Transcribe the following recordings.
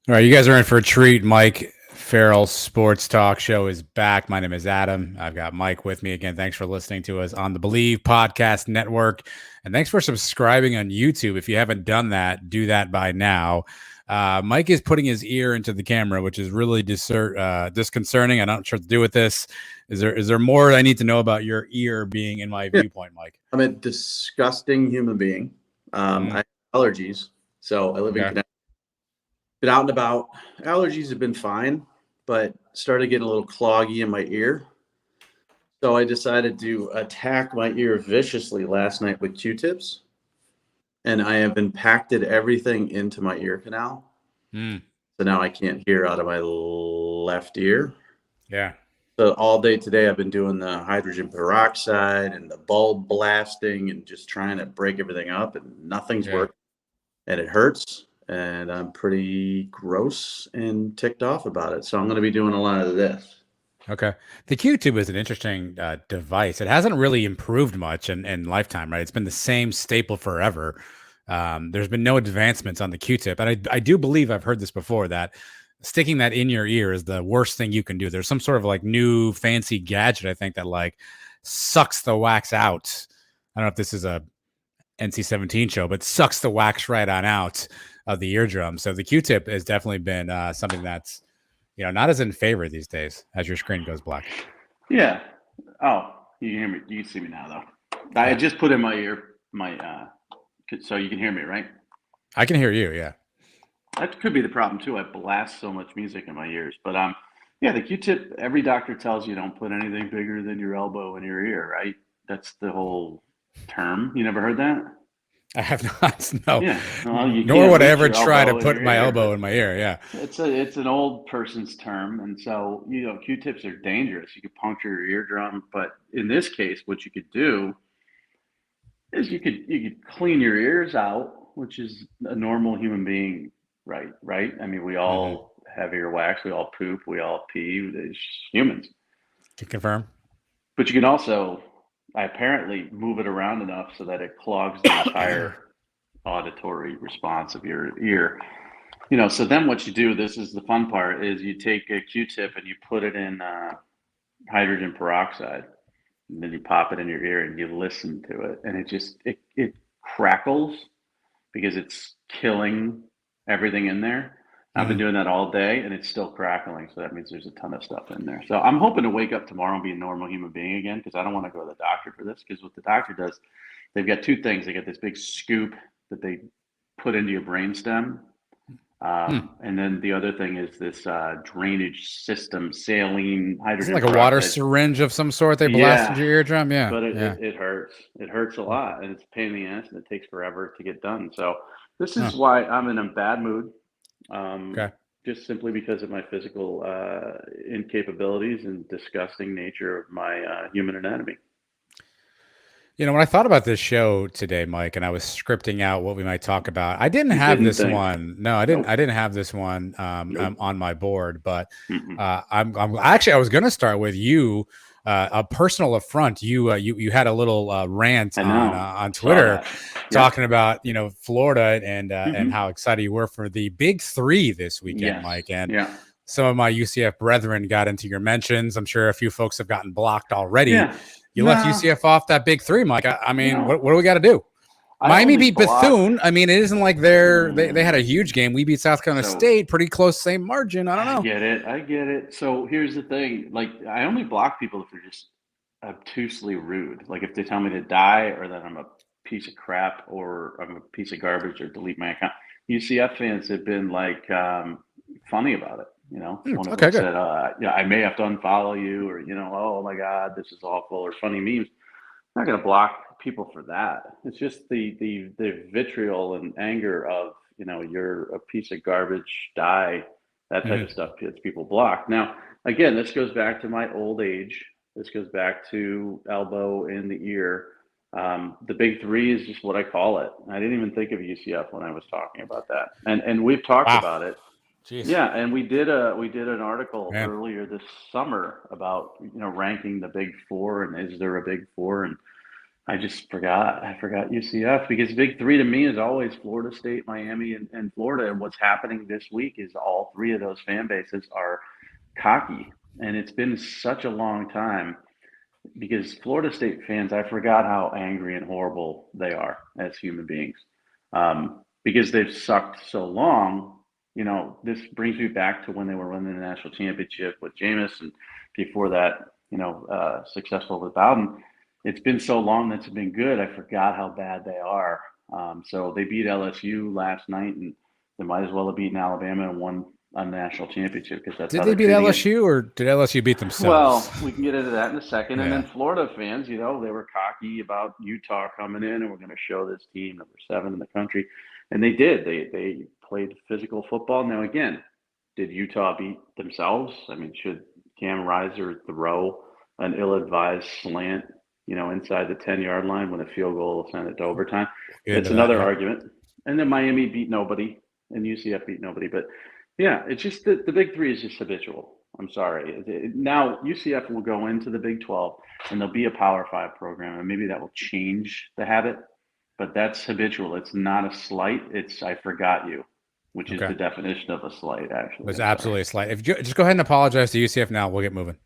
All right, you guys are in for a treat. Mike Farrell Sports Talk Show is back. My name is Adam. I've got Mike with me again. Thanks for listening to us on the Believe Podcast Network. And thanks for subscribing on YouTube. If you haven't done that, do that by now. Mike is putting his ear into the camera, which is really disconcerting. I'm not sure what to do with this. Is there more I need to know about your ear being in my Yeah, viewpoint, Mike? I'm a disgusting human being. I Mm, have allergies, so I live in okay. Connecticut. Been out and about. Allergies have been fine, but started getting a little cloggy in my ear. So I decided to attack my ear viciously last night with Q-tips, and I have impacted everything into my ear canal. Mm, So now I can't hear out of my left ear. yeah. So all day today, I've been doing the hydrogen peroxide and the bulb blasting and just trying to break everything up, and nothing's Yeah. working. And it hurts, and I'm pretty gross and ticked off about it. So I'm going to be doing a lot of this. Okay. The Q-tube is an interesting device. It hasn't really improved much in lifetime, right? It's been the same staple forever. There's been no advancements on the Q-tip. And I do believe I've heard this before that sticking that in your ear is the worst thing you can do. There's some sort of like new fancy gadget, I think, that like sucks the wax out. I don't know if this is a NC-17 show, but sucks the wax right on out of the eardrum. So the Q-tip has definitely been something that's not as in favor these days as your screen goes black. Yeah. Oh, you can hear me. You can see me now, though. I Yeah, just put in my ear, so you can hear me, right? I can hear you. Yeah. That could be the problem too. I blast so much music in my ears, but yeah, the Q-tip. Every doctor tells you don't put anything bigger than your elbow in your ear, right? That's the whole term. You never heard that? I have not. No. Yeah. Well, you Nor can't would I reach ever your try to elbow in put your my ear, elbow but in my ear. Yeah. it's an old person's term, and so Q-tips are dangerous. You could puncture your eardrum, but in this case, what you could do is you could clean your ears out, which is a normal human being, right? I mean, we Hmm. all have earwax, we all poop, we all pee, as humans. Can confirm. But you can also apparently move it around enough so that it clogs the entire auditory response of your ear. So then what you do, this is the fun part, is you take a Q-tip and you put it in hydrogen peroxide, and then you pop it in your ear and you listen to it, and it crackles because it's killing everything in there. I've been Hmm. doing that all day and it's still crackling, so that means there's a ton of stuff in there. So I'm hoping to wake up tomorrow and be a normal human being again, because I don't want to go to the doctor for this. Because what the doctor does, they've got two things. They get this big scoop that they put into your brainstem, Hmm. and then the other thing is this drainage system, saline Is it hydrogen like a water peroxide. syringe of some sort they blast Yeah, into your eardrum? Yeah. but Yeah. it hurts. It hurts a lot, and it's a pain in the ass, and it takes forever to get done. So this Oh, is why I'm in a bad mood, um, okay. just simply because of my physical incapabilities and disgusting nature of my human anatomy. When I thought about this show today, Mike, and I was scripting out what we might talk about, I didn't You have didn't this think? one. No, I didn't. Nope, I didn't have this one nope. on my board. But Mm-mm. I'm actually I was going to start with you. A personal affront. You had a little rant I know. on Saw Twitter that. Yep. talking about Florida and Mm-hmm. how excited you were for the Big Three this weekend, Yes. Mike. And Yeah. some of my UCF brethren got into your mentions. I'm sure a few folks have gotten blocked already. Yeah. You left No. UCF off that Big Three, Mike. I mean, what No. do we got to do? I Miami only beat block. Bethune. I mean, it isn't like they had a huge game. We beat South Carolina So State, pretty close, same margin. I don't I know. get it. I get it. So here's the thing. Like, I only block people if they're just obtusely rude. Like, if they tell me to die, or that I'm a piece of crap, or I'm a piece of garbage, or delete my account. UCF fans have been like funny about it. One of them Okay, good. said, "Yeah, I may have to unfollow you," or "Oh my God, this is awful," or funny memes. I'm not going to block people for that. It's just the vitriol and anger of you're a piece of garbage, die, that type of Hmm. stuff gets people blocked. Now, again, this goes back to my old age. This goes back to elbow in the ear. The big three is just what I call it. I didn't even think of UCF when I was talking about that, and we've talked Wow. about it. Jeez. Yeah, and we did an article Man. earlier this summer about ranking the big four, and is there a big four, and I just forgot. I forgot UCF because Big Three to me is always Florida State, Miami, and Florida. And what's happening this week is all three of those fan bases are cocky. And it's been such a long time because Florida State fans, I forgot how angry and horrible they are as human beings. Because they've sucked so long. This brings me back to when they were winning the national championship with Jameis, and before that, successful with Bowden. It's been so long that's been good. I forgot how bad they are. So they beat LSU last night, and they might as well have beaten Alabama and won a national championship because that's Did how they they're beat treating it. LSU or did LSU beat Well, themselves? we can get into that in a second. And then Yeah. Florida fans, they were cocky about Utah coming in and we're going to show this team number 7 in the country. And they did. They played physical football. Now, again, did Utah beat themselves? I mean, should Cam Reiser throw an ill-advised slant, inside the 10-yard line when a field goal will send it to overtime? Get It's into that. another Yeah. argument. And then Miami beat nobody and UCF beat nobody. But yeah, it's just the Big Three is just habitual. I'm sorry. Now UCF will go into the Big 12 and there'll be a Power 5 program, and maybe that will change the habit, but that's habitual. It's not a slight. It's I forgot you, which is Okay. the definition of a slight, actually. Was I'm sorry. absolutely a slight. If you just go ahead and apologize to UCF now, we'll get moving.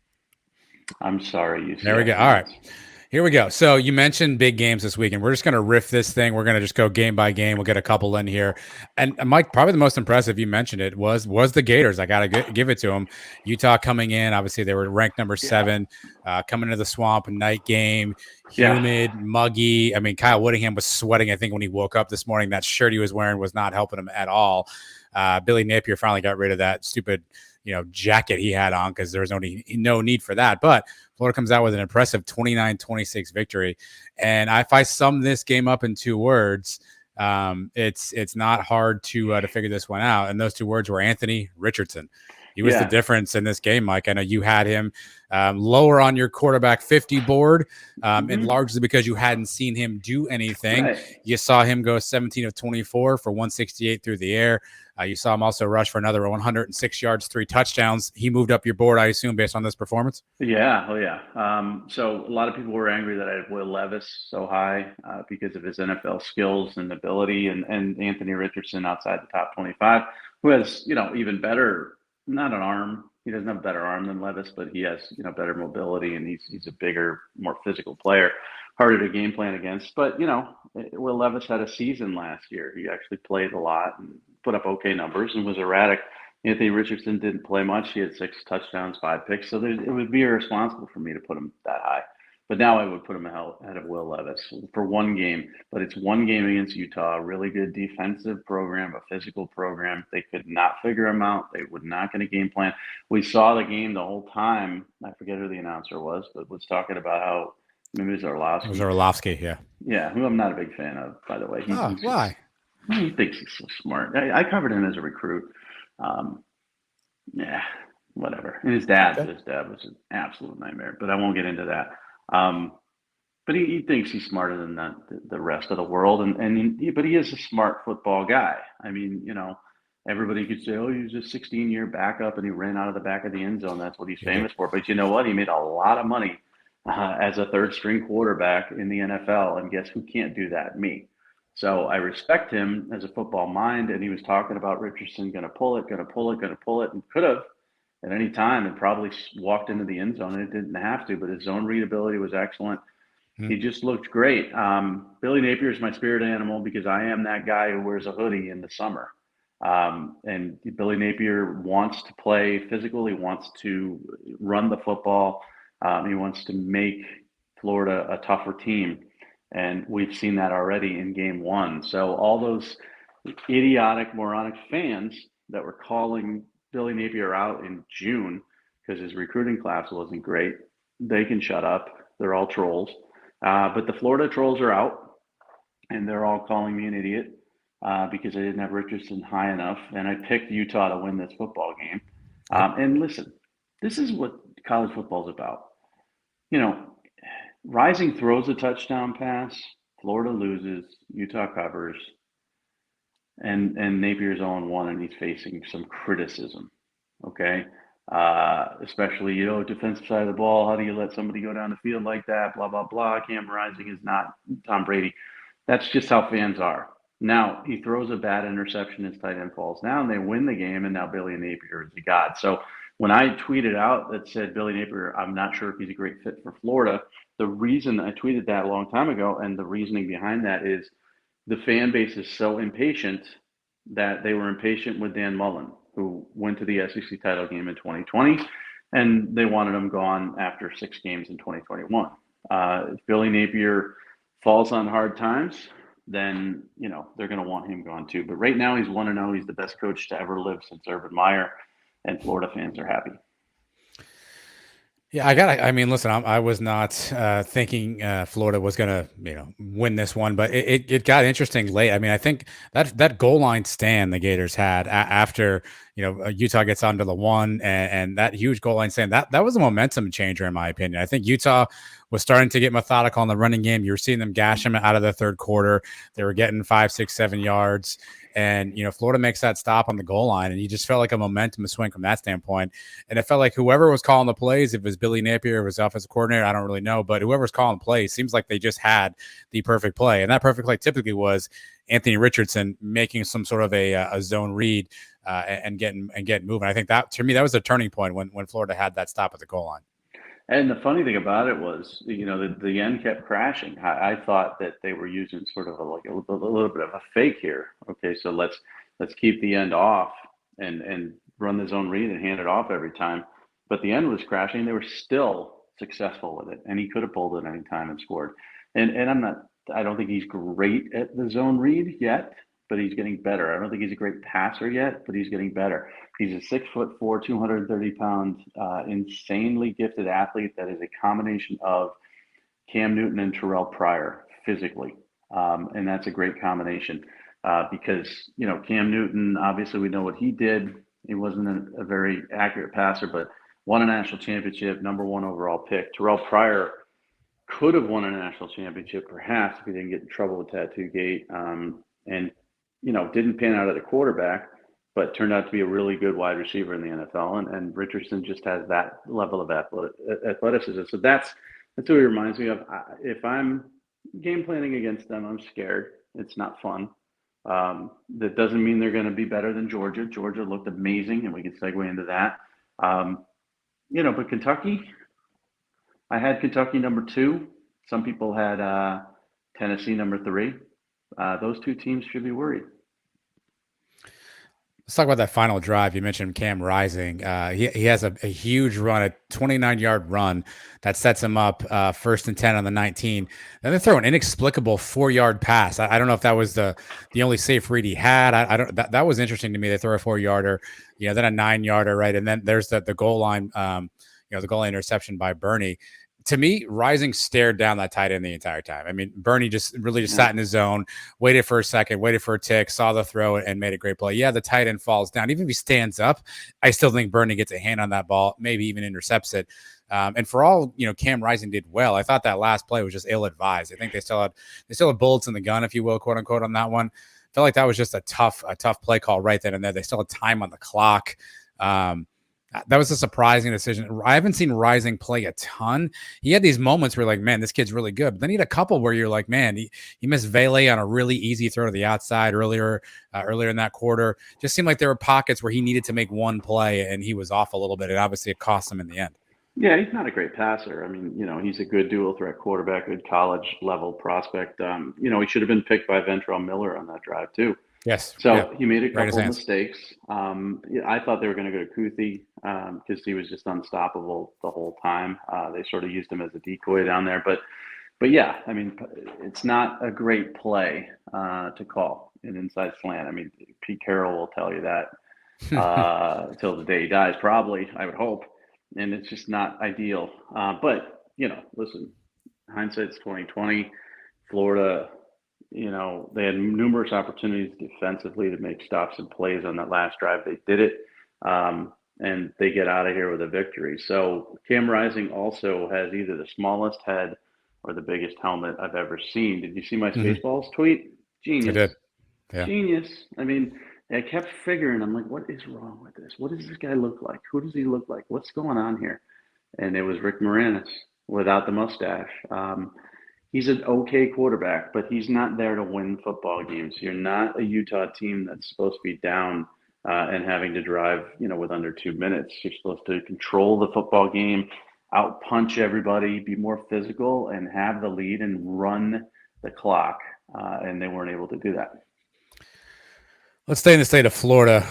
I'm sorry, There we UCF go. All right. fans. Here we go. So you mentioned big games this week, and we're just going to riff this thing. We're going to just go game by game. We'll get a couple in here. And Mike, probably the most impressive, you mentioned it, was the Gators. I got to give it to them. Utah coming in, obviously they were ranked number 7, coming into the swamp, night game, humid, muggy. I mean, Kyle Whittingham was sweating, I think, when he woke up this morning. That shirt he was wearing was not helping him at all. Billy Napier finally got rid of that stupid jacket he had on because there was no need for that. But Florida comes out with an impressive 29-26 victory. And if I sum this game up in 2 words, it's not hard to figure this one out. And those 2 words were Anthony Richardson. He was the difference in this game, Mike. I know you had him lower on your quarterback 50 board, and largely because you hadn't seen him do anything. Right. You saw him go 17 of 24 for 168 through the air. You saw him also rush for another 106 yards, 3 touchdowns. He moved up your board, I assume, based on this performance? Yeah. Oh, yeah. So a lot of people were angry that I had Will Levis so high because of his NFL skills and ability, and Anthony Richardson outside the top 25, who has, even better, not an arm. He doesn't have a better arm than Levis, but he has, better mobility, and he's a bigger, more physical player, harder to game plan against. But, Will Levis had a season last year. He actually played a lot and put up okay numbers and was erratic. Anthony Richardson didn't play much. He had 6 touchdowns, 5 picks. So it would be irresponsible for me to put him that high. But now I would put him ahead of Will Levis for one game. But it's one game against Utah, a really good defensive program, a physical program. They could not figure him out. They were not going to game plan. We saw the game the whole time. I forget who the announcer was, but was talking about how maybe it was Orlovsky. It was Orlovsky, yeah. Yeah, who I'm not a big fan of, by the way. Why? He thinks he's so smart. I covered him as a recruit. Yeah, whatever. And his dad was an absolute nightmare, but I won't get into that. But he thinks he's smarter than the rest of the world, but he is a smart football guy. I mean, everybody could say, oh, he was a 16-year backup and he ran out of the back of the end zone. That's what he's famous for. But you know what? He made a lot of money as a third-string quarterback in the NFL, and guess who can't do that? Me. So I respect him as a football mind, and he was talking about Richardson going to pull it, and could have at any time and probably walked into the end zone, and it didn't have to, but his zone readability was excellent. He just looked great. Billy Napier is my spirit animal because I am that guy who wears a hoodie in the summer. And Billy Napier wants to play physical. He wants to run the football. He wants to make Florida a tougher team. And we've seen that already in game 1. So all those idiotic, moronic fans that were calling Billy Napier out in June because his recruiting class wasn't great, they can shut up. They're all trolls. But the Florida trolls are out, and they're all calling me an idiot because I didn't have Richardson high enough. And I picked Utah to win this football game. And listen, this is what college football is about. Rising throws a touchdown pass, Florida loses, Utah covers, and Napier's 0-1, and he's facing some criticism. Okay, especially, defensive side of the ball. How do you let somebody go down the field like that? Blah, blah, blah. Cam Rising is not Tom Brady. That's just how fans are. Now, he throws a bad interception, his tight end falls down, they win the game, and now Billy Napier is the god. So when I tweeted out that said Billy Napier, I'm not sure if he's a great fit for Florida, the reason I tweeted that a long time ago and the reasoning behind that is the fan base is so impatient that they were impatient with Dan Mullen, who went to the SEC title game in 2020, and they wanted him gone after 6 games in 2021. If Billy Napier falls on hard times, then they're going to want him gone too. But right now he's 1-0. He's the best coach to ever live since Urban Meyer, and Florida fans are happy. Yeah, I mean, listen, I was not thinking Florida was going to, win this one, but it got interesting late. I mean, I think that goal line stand the Gators had after, Utah gets onto the one and that huge goal line stand, that was a momentum changer, in my opinion. I think Utah was starting to get methodical on the running game. You were seeing them gash them out of the third quarter. They were getting 5, 6, 7 yards. And, Florida makes that stop on the goal line. And you just felt like a momentum swing from that standpoint. And it felt like whoever was calling the plays, if it was Billy Napier, if it was offensive coordinator, I don't really know. But whoever's calling plays seems like they just had the perfect play. And that perfect play typically was Anthony Richardson making some sort of a zone read and getting moving. I think that, to me, that was a turning point when Florida had that stop at the goal line. And the funny thing about it was, the end kept crashing. I thought that they were using sort of a little bit of a fake here. Okay, so let's keep the end off and run the zone read and hand it off every time. But the end was crashing. They were still successful with it, and he could have pulled it any time and scored. And I don't think he's great at the zone read yet, but he's getting better. I don't think he's a great passer yet, but he's getting better. He's a 6'4", 230-pound, insanely gifted athlete that is a combination of Cam Newton and Terrell Pryor physically, and that's a great combination because Cam Newton, obviously we know what he did. He wasn't a very accurate passer, but won a national championship, number 1 overall pick. Terrell Pryor could have won a national championship perhaps if he didn't get in trouble with Tattoo-Gate, and didn't pan out at the quarterback, but turned out to be a really good wide receiver in the NFL. And Richardson just has that level of athleticism. So that's what he reminds me of. If I'm game planning against them, I'm scared. It's not fun. That doesn't mean they're going to be better than Georgia. Georgia looked amazing, and we can segue into that. But Kentucky, I had Kentucky number 2. Some people had Tennessee number 3. Those 2 teams should be worried. Let's talk about that final drive. You mentioned Cam Rising. He has a huge run, a 29-yard run that sets him up 1st and 10 on the 19. Then they throw an inexplicable 4-yard pass. I don't know if that was the only safe read he had. I don't. That was interesting to me. They throw a 4-yarder, then a 9-yarder, right? And then there's the goal line, the goal line interception by Bernie. To me, Rising stared down that tight end the entire time. I mean, Bernie just sat in his zone, waited for a second, waited for a tick, saw the throw, and made a great play. Yeah, the tight end falls down. Even if he stands up, I still think Bernie gets a hand on that ball, maybe even intercepts it. And for all, Cam Rising did well. I thought that last play was just ill-advised. I think they still had bullets in the gun, if you will, quote unquote, on that one. Felt like that was just a tough play call right then and there. They still had time on the clock. That was a surprising decision. I haven't seen Rising play a ton. He had these moments where you're like, man, this kid's really good. But then he had a couple where you're like, man, he missed Vele on a really easy throw to the outside earlier in that quarter. Just seemed like there were pockets where he needed to make one play and he was off a little bit. And obviously it cost him in the end. Yeah, he's not a great passer. I mean, he's a good dual threat quarterback, good college level prospect. He should have been picked by Ventrell Miller on that drive too. Yes. So he made a couple of mistakes. I thought they were going to go to Kuthi because he was just unstoppable the whole time. They sort of used him as a decoy down there. But yeah, I mean, it's not a great play to call an inside slant. I mean, Pete Carroll will tell you that till the day he dies, probably, I would hope. And it's just not ideal. But, listen, hindsight's 2020. Florida, they had numerous opportunities defensively to make stops and plays on that last drive. They did it, and they get out of here with a victory. So Cam Rising also has either the smallest head or the biggest helmet I've ever seen. Did you see my Spaceballs tweet? Genius. I did. Yeah. Genius. I mean, I kept figuring, I'm like, what is wrong with this? What does this guy look like? Who does he look like? What's going on here? And it was Rick Moranis without the mustache. He's an okay quarterback, but he's not there to win football games. You're not a Utah team that's supposed to be down and having to drive, with under 2 minutes. You're supposed to control the football game, out punch everybody, be more physical, and have the lead and run the clock. And they weren't able to do that. Let's stay in the state of Florida.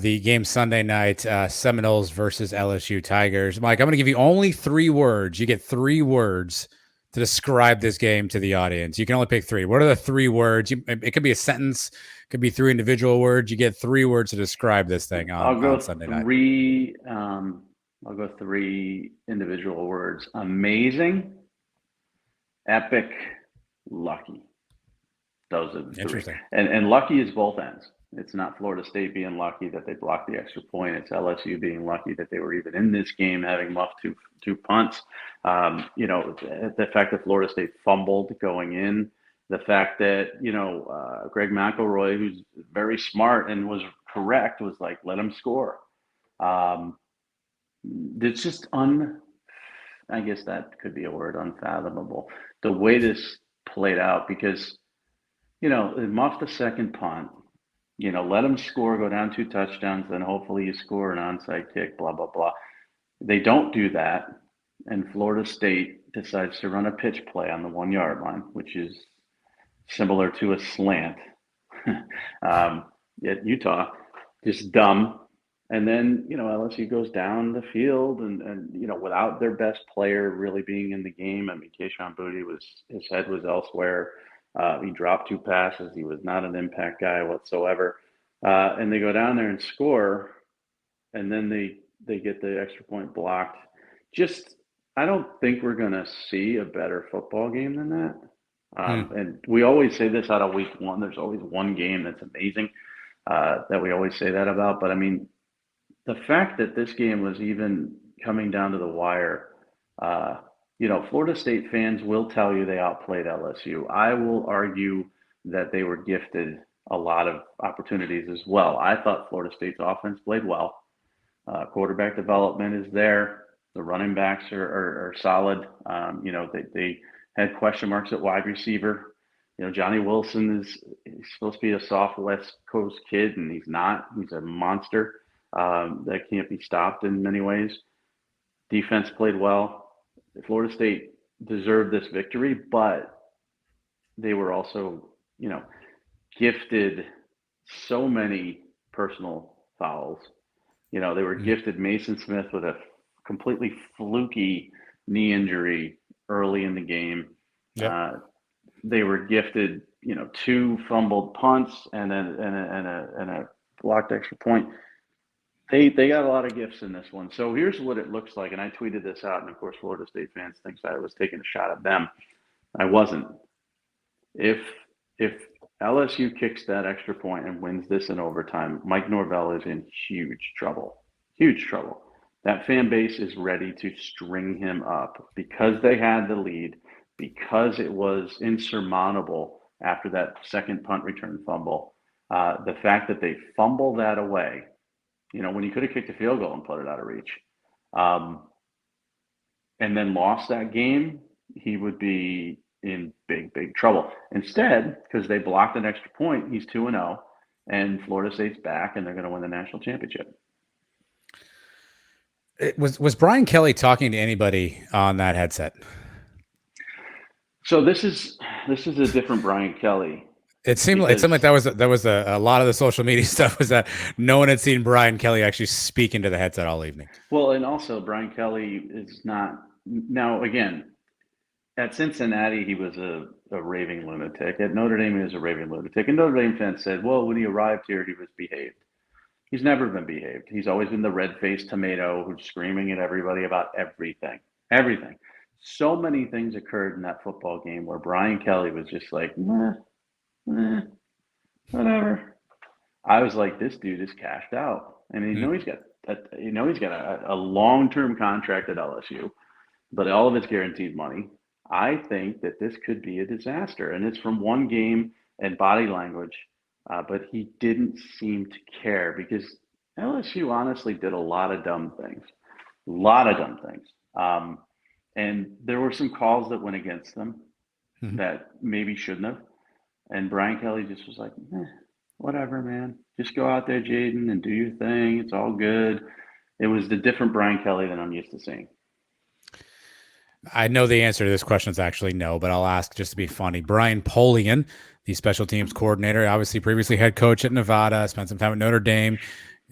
The game Sunday night, Seminoles versus LSU Tigers. Mike, I'm going to give you only 3 words. You get 3 words to describe this game to the audience. You can only pick 3. What are the 3 words? It could be a sentence, it could be 3 individual words. You get 3 words to describe this thing on Sunday night. I'll go 3 individual words. Amazing, epic, lucky. Those are the 3. Interesting. And lucky is both ends. It's not Florida State being lucky that they blocked the extra point. It's LSU being lucky that they were even in this game, having muffed two punts. The fact that Florida State fumbled going in, the fact that, Greg McElroy, who's very smart and was correct, was like, let him score. It's just I guess that could be a word, unfathomable, the way this played out, because, they muffed the second punt. Let them score, go down 2 touchdowns, then hopefully you score an onside kick, blah, blah, blah. They don't do that, and Florida State decides to run a pitch play on the 1-yard line, which is similar to a slant. Yet Utah, just dumb. And then, LSU goes down the field and without their best player really being in the game. I mean, Kayshon Boutte his head was elsewhere. He dropped 2 passes. He was not an impact guy whatsoever. And they go down there and score, and then they get the extra point blocked. I don't think we're going to see a better football game than that. And we always say this out of week 1. There's always one game that's amazing that we always say that about. But, I mean, the fact that this game was even coming down to the wire, Florida State fans will tell you they outplayed LSU. I will argue that they were gifted a lot of opportunities as well. I thought Florida State's offense played well. Quarterback development is there. The running backs are solid. They had question marks at wide receiver. Johnny Wilson he's supposed to be a soft West Coast kid, and he's not. He's a monster that can't be stopped in many ways. Defense played well. Florida State deserved this victory, but they were also, gifted so many personal fouls. They were gifted Mason Smith with a completely fluky knee injury early in the game. Yep. They were gifted, 2 fumbled punts and a blocked extra point. They got a lot of gifts in this one. So here's what it looks like. And I tweeted this out. And of course, Florida State fans think I was taking a shot at them. I wasn't. If LSU kicks that extra point and wins this in overtime, Mike Norvell is in huge trouble. Huge trouble. That fan base is ready to string him up because they had the lead, because it was insurmountable after that second punt return fumble. The fact that they fumble that away, when he could have kicked a field goal and put it out of reach, and then lost that game, he would be in big, big trouble. Instead, because they blocked an extra point, he's 2-0, and Florida State's back, and they're going to win the national championship. Was Brian Kelly talking to anybody on that headset? So this is a different Brian Kelly. It seemed like that was a lot of the social media stuff was that no one had seen Brian Kelly actually speak into the headset all evening. Well, and also Brian Kelly is not now again at Cincinnati. He was a raving lunatic. At Notre Dame, he was a raving lunatic. And Notre Dame fans said, well, when he arrived here, he was behaved. He's never been behaved. He's always been the red-faced tomato who's screaming at everybody about everything. Everything. So many things occurred in that football game where Brian Kelly was just like, whatever. I was like, this dude is cashed out, and he's got a long-term contract at LSU, but all of it's guaranteed money. I think that this could be a disaster, and it's from one game and body language but he didn't seem to care because LSU honestly did a lot of dumb things, a lot of dumb things. And there were some calls that went against them Mhm. that maybe shouldn't have. And Brian Kelly just was like, whatever, man. Just go out there, Jaden, and do your thing. It's all good. It was the different Brian Kelly than I'm used to seeing. I know the answer to this question is actually no, but I'll ask just to be funny. Brian Polian, the special teams coordinator, obviously previously head coach at Nevada, spent some time at Notre Dame.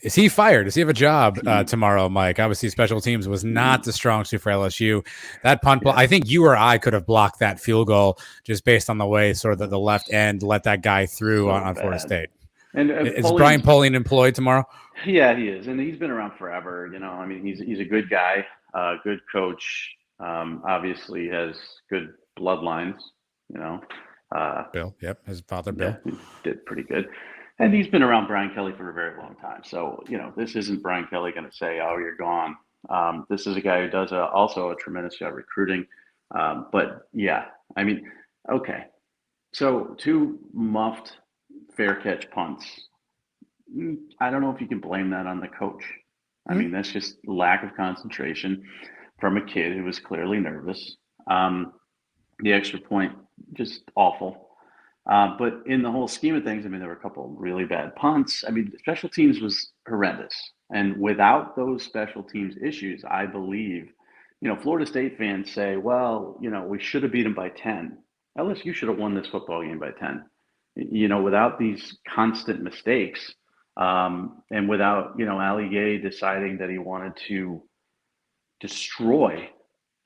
Is he fired? Does he have a job tomorrow, Mike? Obviously, special teams was not the strong suit for LSU. That punt, I think you or I could have blocked that field goal just based on the way sort of the left end let that guy through on Florida State. And is Brian Polian employed tomorrow? Yeah, he is, and he's been around forever. I mean, he's a good guy, good coach. Obviously, has good bloodlines. Bill, yep, his father, Bill, he did pretty good. And he's been around Brian Kelly for a very long time. So, this isn't Brian Kelly going to say, oh, you're gone. This is a guy who does also a tremendous job recruiting. But yeah, I mean, okay. So 2 muffed fair catch punts. I don't know if you can blame that on the coach. I mean, that's just lack of concentration from a kid who was clearly nervous. The extra point, just awful. But in the whole scheme of things, I mean, there were a couple of really bad punts. I mean, special teams was horrendous. And without those special teams issues, I believe, Florida State fans say, well, we should have beat them by 10. LSU should have won this football game by 10. Without these constant mistakes, and without, Ali Gay deciding that he wanted to destroy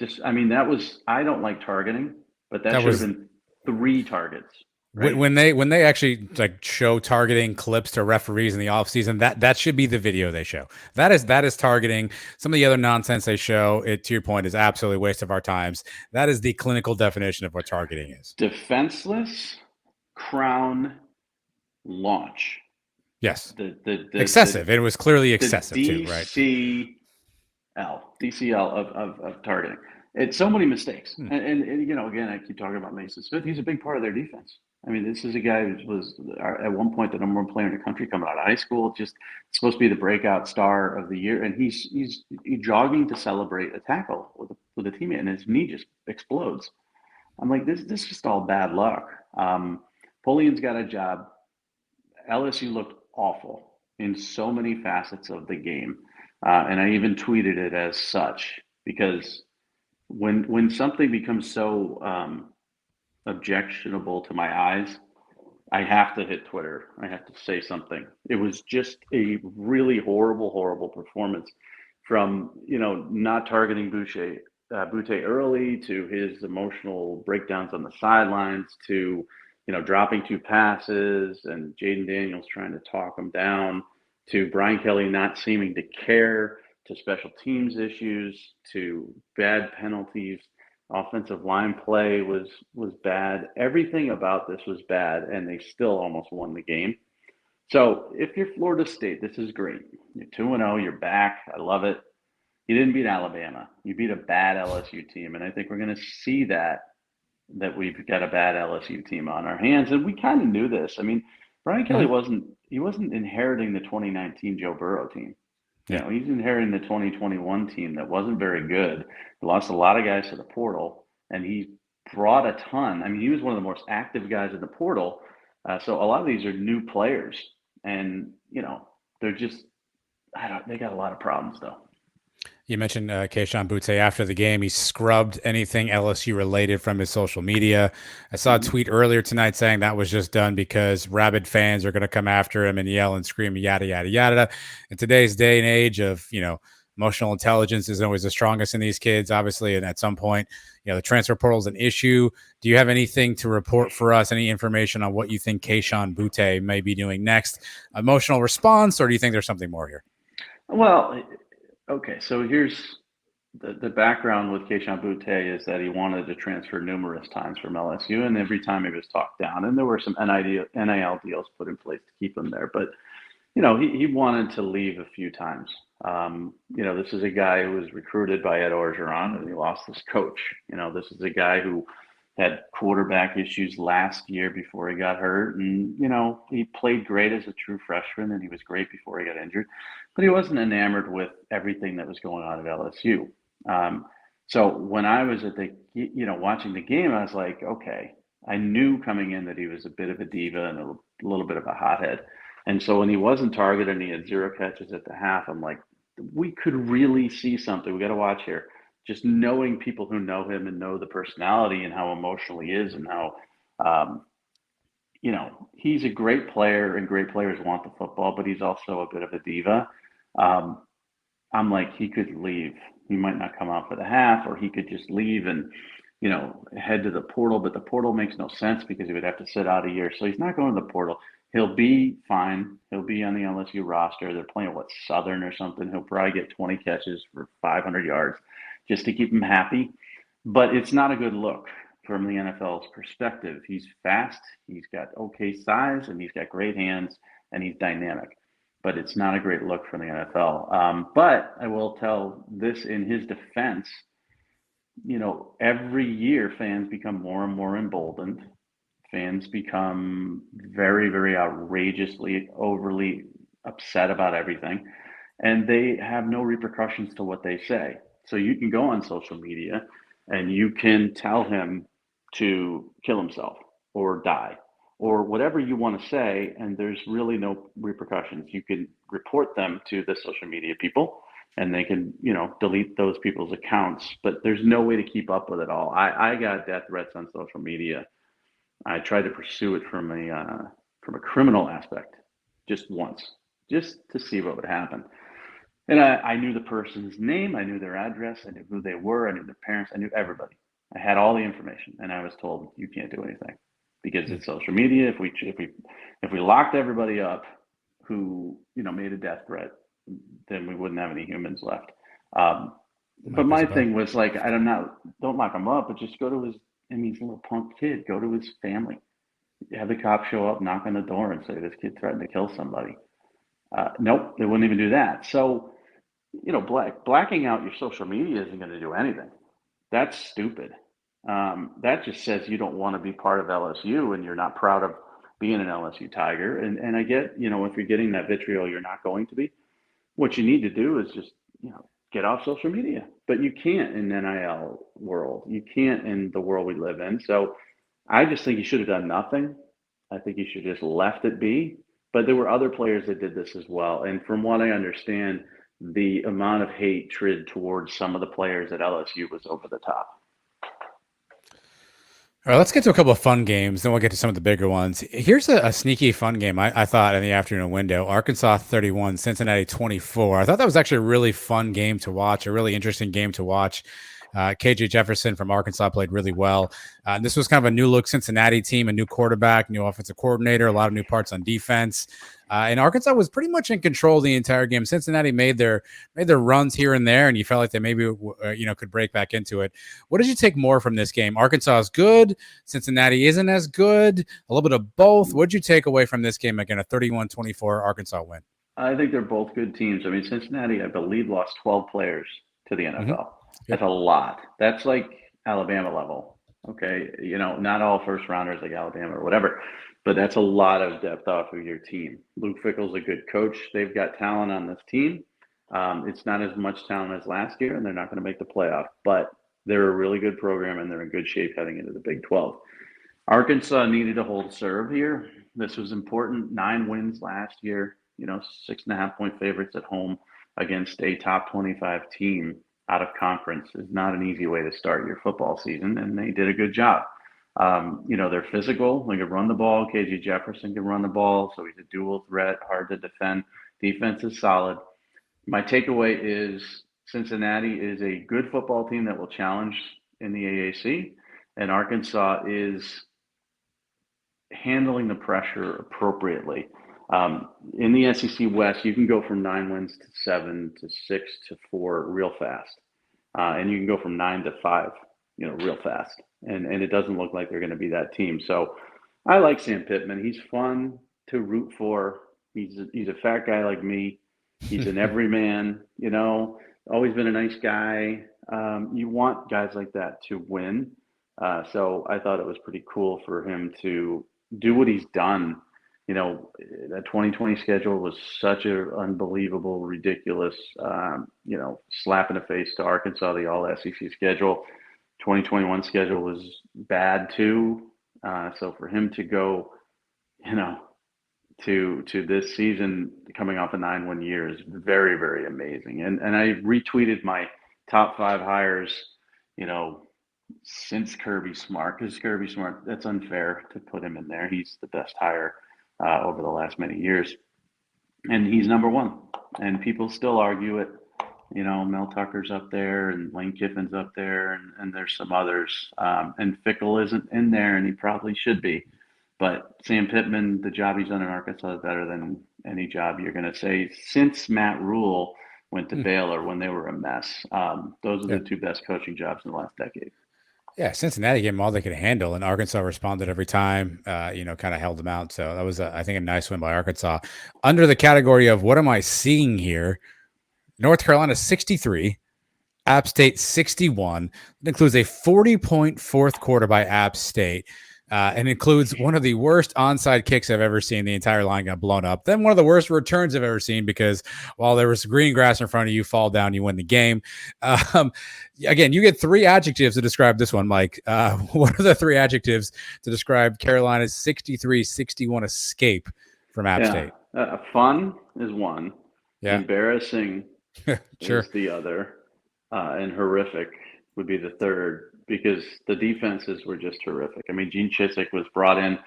I don't like targeting, but that should have been 3 targets. Right? When they actually like show targeting clips to referees in the offseason, that should be the video they show. That is targeting. Some of the other nonsense they show, it to your point, is absolutely a waste of our times. That is the clinical definition of what targeting is. Defenseless crown launch. Yes. The excessive. It was clearly excessive too, right? DCL of targeting. It's so many mistakes. And again, I keep talking about Mason Smith. He's a big part of their defense. I mean, this is a guy who was at one point the number 1 player in the country coming out of high school, just supposed to be the breakout star of the year. And he's jogging to celebrate a tackle with a teammate, and his knee just explodes. I'm like, this is just all bad luck. Polian's got a job. LSU looked awful in so many facets of the game. And I even tweeted it as such, because when something becomes so objectionable to my eyes, I have to hit Twitter. I have to say something. It was just a really horrible performance, from not targeting Boutte early, to his emotional breakdowns on the sidelines, to dropping 2 passes and Jaden Daniels trying to talk him down, to Brian Kelly not seeming to care, to special teams issues, to bad penalties. Offensive line play was bad. Everything about this was bad, and they still almost won the game. So if you're Florida State, this is great. You're 2-0, you're back. I love it. You didn't beat Alabama. You beat a bad LSU team, and I think we're going to see that we've got a bad LSU team on our hands, and we kind of knew this. I mean, Brian Kelly wasn't inheriting the 2019 Joe Burrow team. He's inheriting the 2021 team that wasn't very good. He lost a lot of guys to the portal, and he brought a ton. I mean, he was one of the most active guys in the portal. So a lot of these are new players, and they're just they got a lot of problems though. You mentioned Kayshon Boutte after the game. He scrubbed anything LSU related from his social media. I saw a tweet earlier tonight saying that was just done because rabid fans are going to come after him and yell and scream, yada, yada, yada. In today's day and age of, emotional intelligence isn't always the strongest in these kids, obviously. And at some point, the transfer portal is an issue. Do you have anything to report for us? Any information on what you think Kayshon Boutte may be doing next? Emotional response, or do you think there's something more here? Well, okay, so here's the background with Kayshon Boutte is that he wanted to transfer numerous times from LSU, and every time he was talked down. And there were some NIL deals put in place to keep him there. But, he wanted to leave a few times. This is a guy who was recruited by Ed Orgeron, and he lost his coach. This is a guy who had quarterback issues last year before he got hurt. And, he played great as a true freshman and he was great before he got injured, but he wasn't enamored with everything that was going on at LSU. So when I was at watching the game, I was like, okay, I knew coming in that he was a bit of a diva and a little bit of a hothead. And so when he wasn't targeted and he had 0 catches at the half, I'm like, we could really see something. We got to watch here. Just knowing people who know him and know the personality and how emotional he is and how, he's a great player and great players want the football, but he's also a bit of a diva. I'm like, he could leave. He might not come out for the half, or he could just leave and, head to the portal. But the portal makes no sense because he would have to sit out a year. So he's not going to the portal. He'll be fine. He'll be on the LSU roster. They're playing Southern or something. He'll probably get 20 catches for 500 yards just to keep him happy. But it's not a good look from the NFL's perspective. He's fast. He's got okay size, and he's got great hands, and he's dynamic. But it's not a great look for the NFL. But I will tell this in his defense, every year fans become more and more emboldened. Fans become very, very outrageously, overly upset about everything. And they have no repercussions to what they say. So you can go on social media and you can tell him to kill himself or die or whatever you want to say, and there's really no repercussions. You can report them to the social media people, and they can, delete those people's accounts, but there's no way to keep up with it all. I got death threats on social media. I tried to pursue it from a criminal aspect just once, just to see what would happen. And I knew the person's name, I knew their address, I knew who they were, I knew their parents, I knew everybody. I had all the information, and I was told you can't do anything because it's social media. If we locked everybody up who made a death threat, then we wouldn't have any humans left. But my thing was like, don't lock him up, but just go to he's a little punk kid. Go to his family. Have the cops show up, knock on the door, and say this kid threatened to kill somebody. Nope, they wouldn't even do that. So, blacking out your social media isn't going to do anything. That's stupid. That just says you don't want to be part of LSU and you're not proud of being an LSU Tiger. And I get, if you're getting that vitriol, you're not going to be. What you need to do is just, get off social media. But you can't in the NIL world. You can't in the world we live in. So I just think you should have done nothing. I think you should have just left it be. But there were other players that did this as well. And from what I understand, the amount of hatred towards some of the players at LSU was over the top. All right, let's get to a couple of fun games, then we'll get to some of the bigger ones. Here's a sneaky fun game I thought in the afternoon window. Arkansas 31, Cincinnati 24. I thought that was actually a really fun game to watch, a really interesting game to watch. KJ Jefferson from Arkansas played really well. This was kind of a new look Cincinnati team, a new quarterback, new offensive coordinator, a lot of new parts on defense. And Arkansas was pretty much in control the entire game. Cincinnati made their runs here and there, and you felt like they maybe could break back into it. What did you take more from this game? Arkansas is good. Cincinnati isn't as good. A little bit of both. What did you take away from this game? Again, a 31-24 Arkansas win. I think they're both good teams. I mean, Cincinnati, I believe, lost 12 players to the NFL. Mm-hmm. That's a lot. That's like Alabama level. Okay. Not all first rounders like Alabama or whatever, but that's a lot of depth off of your team. Luke Fickell's a good coach. They've got talent on this team. It's not as much talent as last year, and they're not going to make the playoff, but they're a really good program, and they're in good shape heading into the Big 12. Arkansas needed to hold serve here. This was important. 9 wins last year, 6.5-point favorites at home against a top 25 team out of conference is not an easy way to start your football season, and they did a good job. They're physical. They can run the ball. KJ Jefferson can run the ball, so he's a dual threat, hard to defend. Defense is solid. My takeaway is Cincinnati is a good football team that will challenge in the AAC, and Arkansas is handling the pressure appropriately. In the SEC West, you can go from 9 wins to 7 to 6 to 4 real fast. And you can go from 9 to 5, real fast. And it doesn't look like they're going to be that team. So I like Sam Pittman. He's fun to root for. He's a fat guy like me. He's an everyman, always been a nice guy. You want guys like that to win. So I thought it was pretty cool for him to do what he's done. That 2020 schedule was such an unbelievable, ridiculous, slap in the face to Arkansas, the all SEC schedule. 2021 schedule was bad too. So for him to go, to this season coming off a 9-win year is very, very amazing. And I retweeted my top 5 hires, since Kirby Smart, because Kirby Smart, that's unfair to put him in there. He's the best hire over the last many years, and he's number 1. And people still argue it. Mel Tucker's up there, and Lane Kiffin's up there, and there's some others. And Fickle isn't in there, and he probably should be. But Sam Pittman, the job he's done in Arkansas is better than any job you're going to say since Matt Rule went to Baylor when they were a mess. Those are the 2 best coaching jobs in the last decade. Yeah, Cincinnati gave them all they could handle, and Arkansas responded every time, kind of held them out. So that was, I think, a nice win by Arkansas. Under the category of what am I seeing here, North Carolina 63, App State 61. It includes a 40-point fourth quarter by App State. And includes one of the worst onside kicks I've ever seen. The entire line got blown up. Then one of the worst returns I've ever seen, because while there was green grass in front of you, fall down, you win the game. Again, you get 3 adjectives to describe this one, Mike. What are the 3 adjectives to describe Carolina's 63-61 escape from App State? Fun is one. Yeah. Embarrassing Sure. is the other. And horrific would be the third, because the defenses were just horrific. I mean, Gene Chizik was brought in,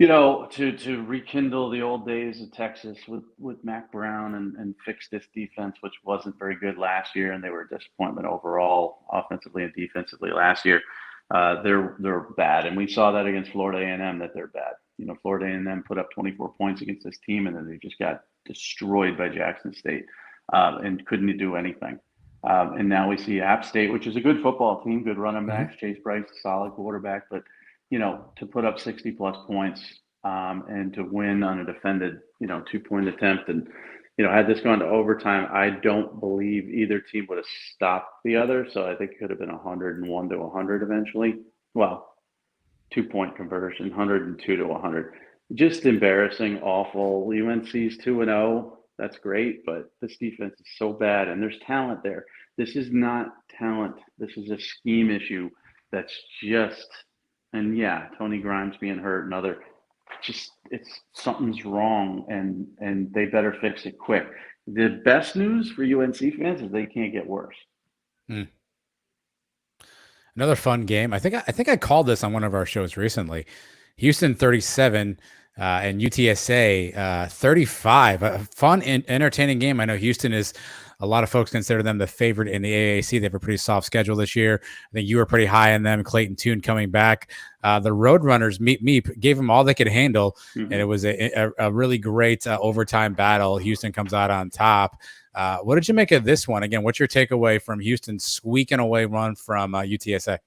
to rekindle the old days of Texas with Mac Brown and fix this defense, which wasn't very good last year, and they were a disappointment overall, offensively and defensively last year. They're bad, and we saw that against Florida A&M that they're bad. Florida A&M put up 24 points against this team, and then they just got destroyed by Jackson State and couldn't do anything. And now we see App State, which is a good football team, good running backs. Chase Bryce, a solid quarterback, but to put up 60+ points and to win on a defended, 2-point attempt, and had this gone to overtime, I don't believe either team would have stopped the other. So I think it could have been 101 to 100 eventually. Well, 2-point conversion, 102 to 100. Just embarrassing, awful. UNC's 2-0. That's great, but this defense is so bad, and there's talent there. This is not talent. This is a scheme issue that's just, and Tony Grimes being hurt and other, something's wrong, and they better fix it quick. The best news for UNC fans is they can't get worse. Another fun game. I think I called this on one of our shows recently. Houston 37. And UTSA 35, a fun and entertaining game. I know Houston is, a lot of folks consider them the favorite in the AAC. They have a pretty soft schedule this year. I think you were pretty high on them. Clayton Tune coming back. The Roadrunners, Meep, gave them all they could handle, and it was a really great overtime battle. Houston comes out on top. What did you make of this one? Again, what's your takeaway from Houston squeaking away run from UTSA?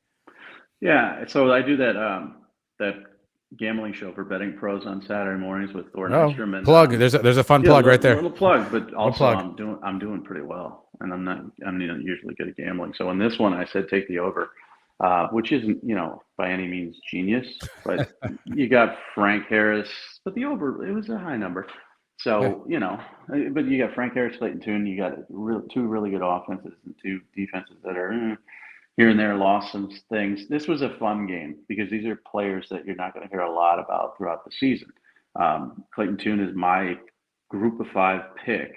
Yeah, so I do that gambling show for betting pros on Saturday mornings with Thor Nystrom. And plug. There's a fun plug right there. A little plug, but also I'm doing pretty well, and I'm not usually good at gambling. So in this one, I said take the over, which isn't by any means genius, but you got Frank Harris, but the over, it was a high number. So but you got Frank Harris, Clayton Tune. You got 2 really good offenses and 2 defenses that are here and there, lost some things. This was a fun game because these are players that you're not going to hear a lot about throughout the season. Clayton Tune is my group of 5 pick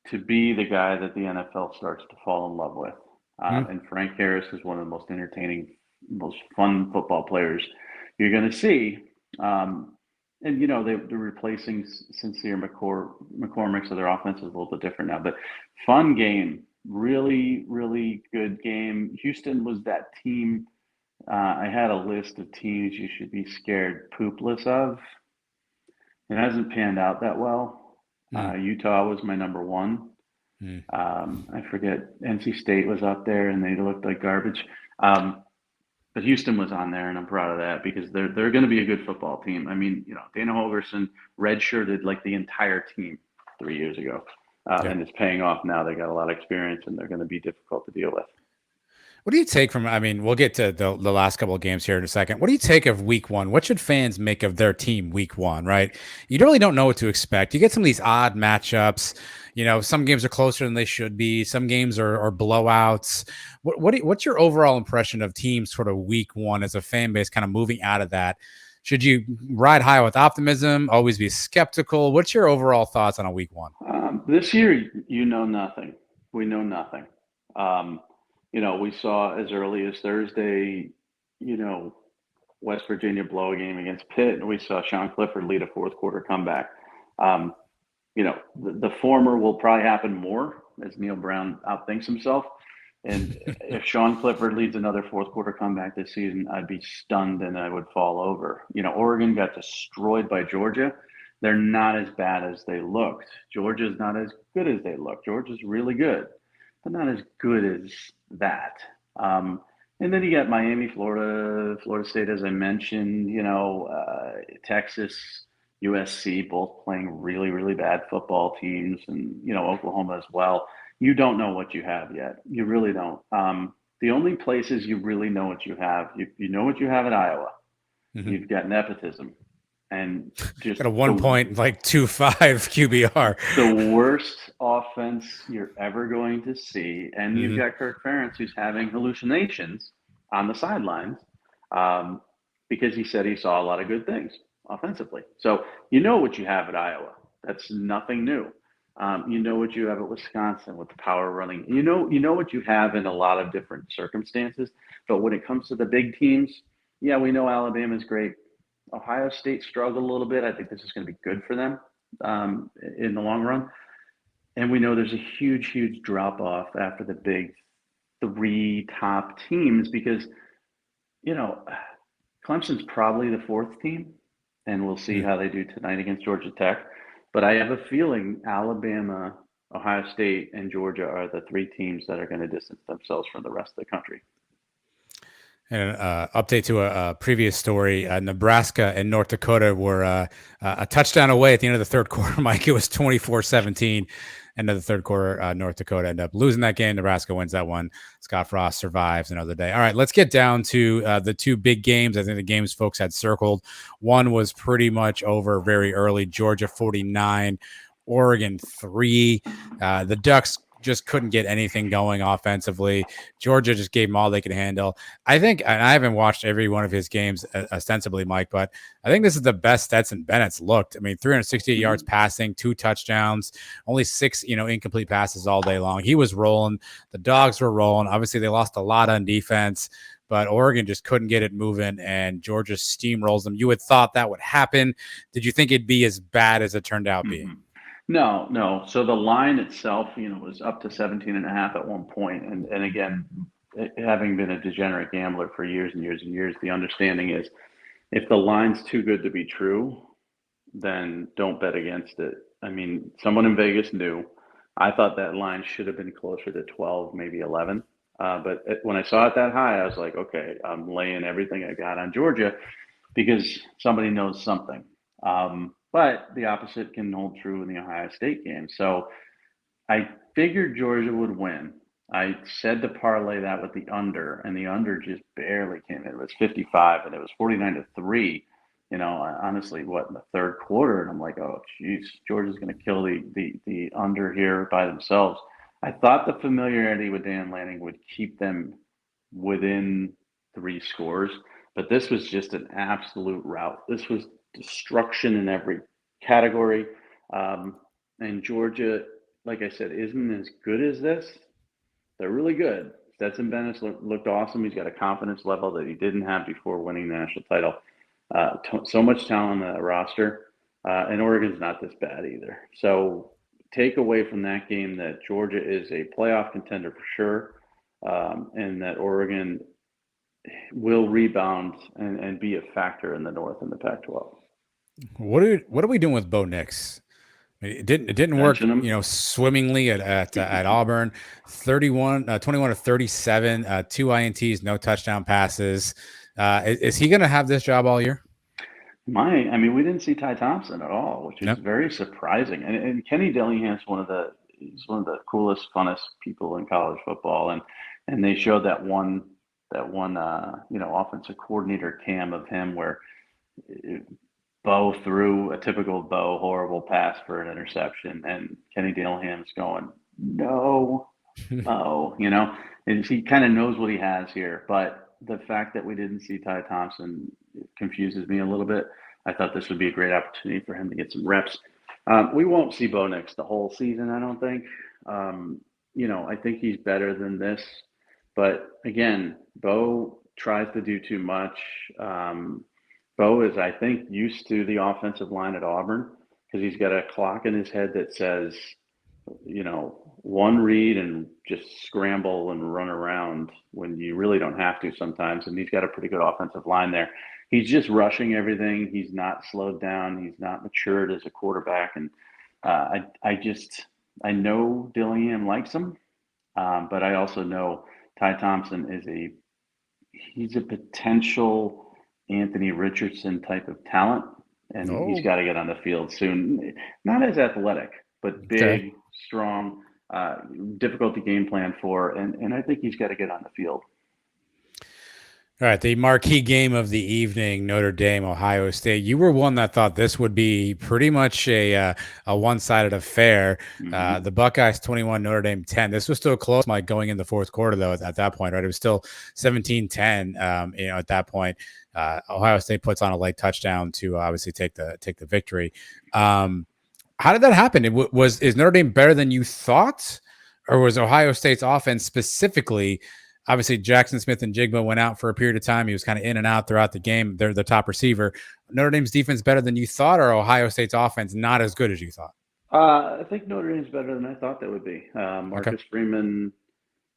to be the guy that the NFL starts to fall in love with. And Frank Harris is one of the most entertaining, most fun football players you're going to see. And, they're replacing Sincere McCormick, so their offense is a little bit different now. But fun game. Really, really good game. Houston was that team. I had a list of teams you should be scared poopless of. It hasn't panned out that well. Utah was my number 1. I forget. NC State was up there, and they looked like garbage. But Houston was on there, and I'm proud of that because they're going to be a good football team. I mean, Dana Holgorsen redshirted like the entire team 3 years ago. And it's paying off now. They got a lot of experience, and they're going to be difficult to deal with. What do you take from? I mean, we'll get to the last couple of games here in a second. What do you take of Week 1? What should fans make of their team Week 1? Right, you really don't know what to expect. You get some of these odd matchups. Some games are closer than they should be. Some games are blowouts. What's your overall impression of teams sort of Week 1 as a fan base, kind of moving out of that? Should you ride high with optimism? Always be skeptical? What's your overall thoughts on a Week 1? This year, you know nothing. We know nothing. Um, we saw as early as Thursday, you know, West Virginia blow a game against Pitt, and we saw Sean Clifford lead a fourth quarter comeback. Um, the former will probably happen more as Neil Brown outthinks himself. And if Sean Clifford leads another fourth quarter comeback this season, I'd be stunned and I would fall over. Oregon got destroyed by Georgia. They're not as bad as they looked. Georgia's not as good as they look. Georgia's really good, but not as good as that. And then you got Miami, Florida State, as I mentioned, Texas, USC, both playing really, really bad football teams, and, Oklahoma as well. You don't know what you have yet. You really don't. The only places you really know what you have, you know what you have at Iowa. Mm-hmm. You've got nepotism and just Got a 1.25 QBR. The worst offense you're ever going to see. And Mm-hmm. you've got Kirk Ferentz, who's having hallucinations on the sidelines because he said he saw a lot of good things offensively. So you know what you have at Iowa. That's nothing new. You know what you have at Wisconsin with the power running. You know what you have in a lot of different circumstances. But when it comes to the big teams, yeah, we know Alabama's great. Ohio State struggled a little bit. I think this is going to be good for them in the long run. And we know there's a huge, huge drop off after the big three top teams because, Clemson's probably the fourth team, and we'll see how they do tonight against Georgia Tech. But I have a feeling Alabama, Ohio State, and Georgia are the three teams that are going to distance themselves from the rest of the country. And update to a previous story, Nebraska and North Dakota were a touchdown away at the end of the third quarter, Mike. It was 24-17. End of the third quarter, North Dakota ended up losing that game. Nebraska wins that one. Scott Frost survives another day. All right, let's get down to the two big games. I think the games folks had circled. One was pretty much over very early, Georgia 49, Oregon 3. The Ducks just couldn't get anything going offensively. Georgia just gave them all they could handle. I think, and I haven't watched every one of his games ostensibly, Mike, but I think this is the best Stetson Bennett's looked. I mean, 368 yards passing, 2 touchdowns, only 6, incomplete passes all day long. He was rolling. The Dogs were rolling. Obviously, they lost a lot on defense, but Oregon just couldn't get it moving, and Georgia steamrolls them. You had thought that would happen. Did you think it'd be as bad as it turned out being? No. So the line itself, was up to 17.5 at one point. And again, having been a degenerate gambler for years and years and years, the understanding is if the line's too good to be true, then don't bet against it. I mean, someone in Vegas knew. I thought that line should have been closer to 12, maybe 11. But when I saw it that high, I was like, okay, I'm laying everything I got on Georgia because somebody knows something. But the opposite can hold true in the Ohio State game. So I figured Georgia would win. I said to parlay that with the under, and the under just barely came in. It was 55, and it was 49-3. Honestly, in the third quarter, and I'm like, oh, geez, Georgia's going to kill the under here by themselves. I thought the familiarity with Dan Lanning would keep them within 3 scores, but this was just an absolute rout. This was destruction in every category. And Georgia, like I said, isn't as good as this. They're really good. Stetson Bennett looked awesome. He's got a confidence level that he didn't have before winning the national title. So much talent on the roster. And Oregon's not this bad either. So take away from that game that Georgia is a playoff contender for sure, and that Oregon will rebound and be a factor in the North in the Pac-12. What are we doing with Bo Nix? It didn't work, swimmingly at Auburn. 21 to 37, 2 INTs, no touchdown passes. Is he going to have this job all year? We didn't see Ty Thompson at all, which is very surprising. And Kenny Dillingham's one of the he's one of the coolest, funnest people in college football, and they showed that one offensive coordinator cam of him where Bo threw a typical Bo horrible pass for an interception, and Kenny Dillham's going, no, Bo, and he kind of knows what he has here. But the fact that we didn't see Ty Thompson confuses me a little bit. I thought this would be a great opportunity for him to get some reps. We won't see Bo Nix the whole season, I don't think. I think he's better than this. But again, Bo tries to do too much. Bo is, I think, used to the offensive line at Auburn because he's got a clock in his head that says, one read and just scramble and run around when you really don't have to sometimes. And he's got a pretty good offensive line there. He's just rushing everything. He's not slowed down. He's not matured as a quarterback. And I know Dillingham likes him, but I also know Ty Thompson he's a potential Anthony Richardson type of talent, and he's got to get on the field soon. Not as athletic, but big, strong, difficult to game plan for, and I think he's got to get on the field. All right, the marquee game of the evening, Notre Dame, Ohio State. You were one that thought this would be pretty much a one-sided affair. Mm-hmm. The Buckeyes 21, Notre Dame 10. This was still close, Mike, going in the fourth quarter, though, at that point, right? It was still 17-10, at that point. Ohio State puts on a late touchdown to obviously take the victory. How did that happen? Is Notre Dame better than you thought? Or was Ohio State's offense specifically – obviously, Jackson Smith and Jigba went out for a period of time. He was kind of in and out throughout the game. They're the top receiver. Notre Dame's defense better than you thought, or Ohio State's offense not as good as you thought? I think Notre Dame's better than I thought they would be. Marcus Freeman,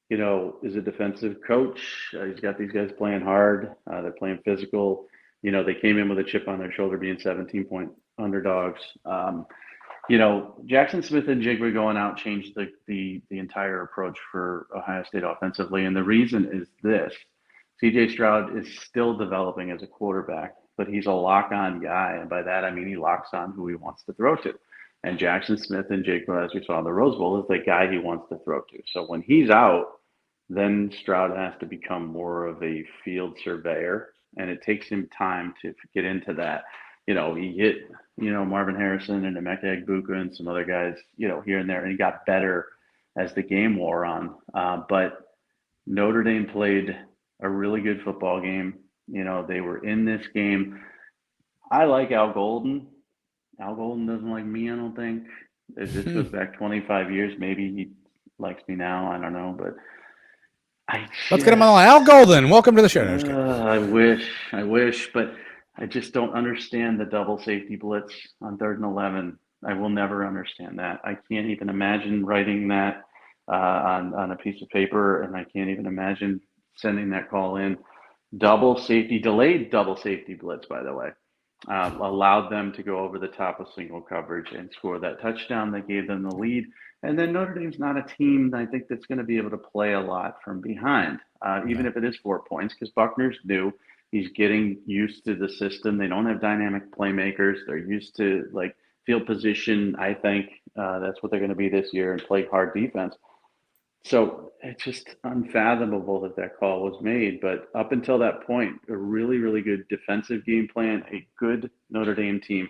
is a defensive coach. He's got these guys playing hard. They're playing physical. They came in with a chip on their shoulder being 17-point underdogs. Jackson Smith and Jigba going out changed the entire approach for Ohio State offensively. And the reason is this. C.J. Stroud is still developing as a quarterback, but he's a lock-on guy. And by that, I mean he locks on who he wants to throw to. And Jackson Smith and Jigba, as we saw in the Rose Bowl, is the guy he wants to throw to. So when he's out, then Stroud has to become more of a field surveyor. And it takes him time to get into that. He hit, Marvin Harrison and Emeka Egbuka and some other guys, here and there, and he got better as the game wore on. But Notre Dame played a really good football game. They were in this game. I like Al Golden. Al Golden doesn't like me, I don't think. If this goes back 25 years, maybe he likes me now. I don't know, but let's get him on the line. Al Golden, welcome to the show. I wish, but I just don't understand the double safety blitz on 3rd and 11. I will never understand that. I can't even imagine writing that on a piece of paper, and I can't even imagine sending that call in. Delayed double safety blitz, by the way, allowed them to go over the top of single coverage and score that touchdown that gave them the lead. And then Notre Dame's not a team, I think, that's going to be able to play a lot from behind, even if it is 4 points, because Buckner's new. He's getting used to the system. They don't have dynamic playmakers. They're used to field position. I think that's what they're going to be this year and play hard defense. So it's just unfathomable that call was made. But up until that point, a really, really good defensive game plan, a good Notre Dame team,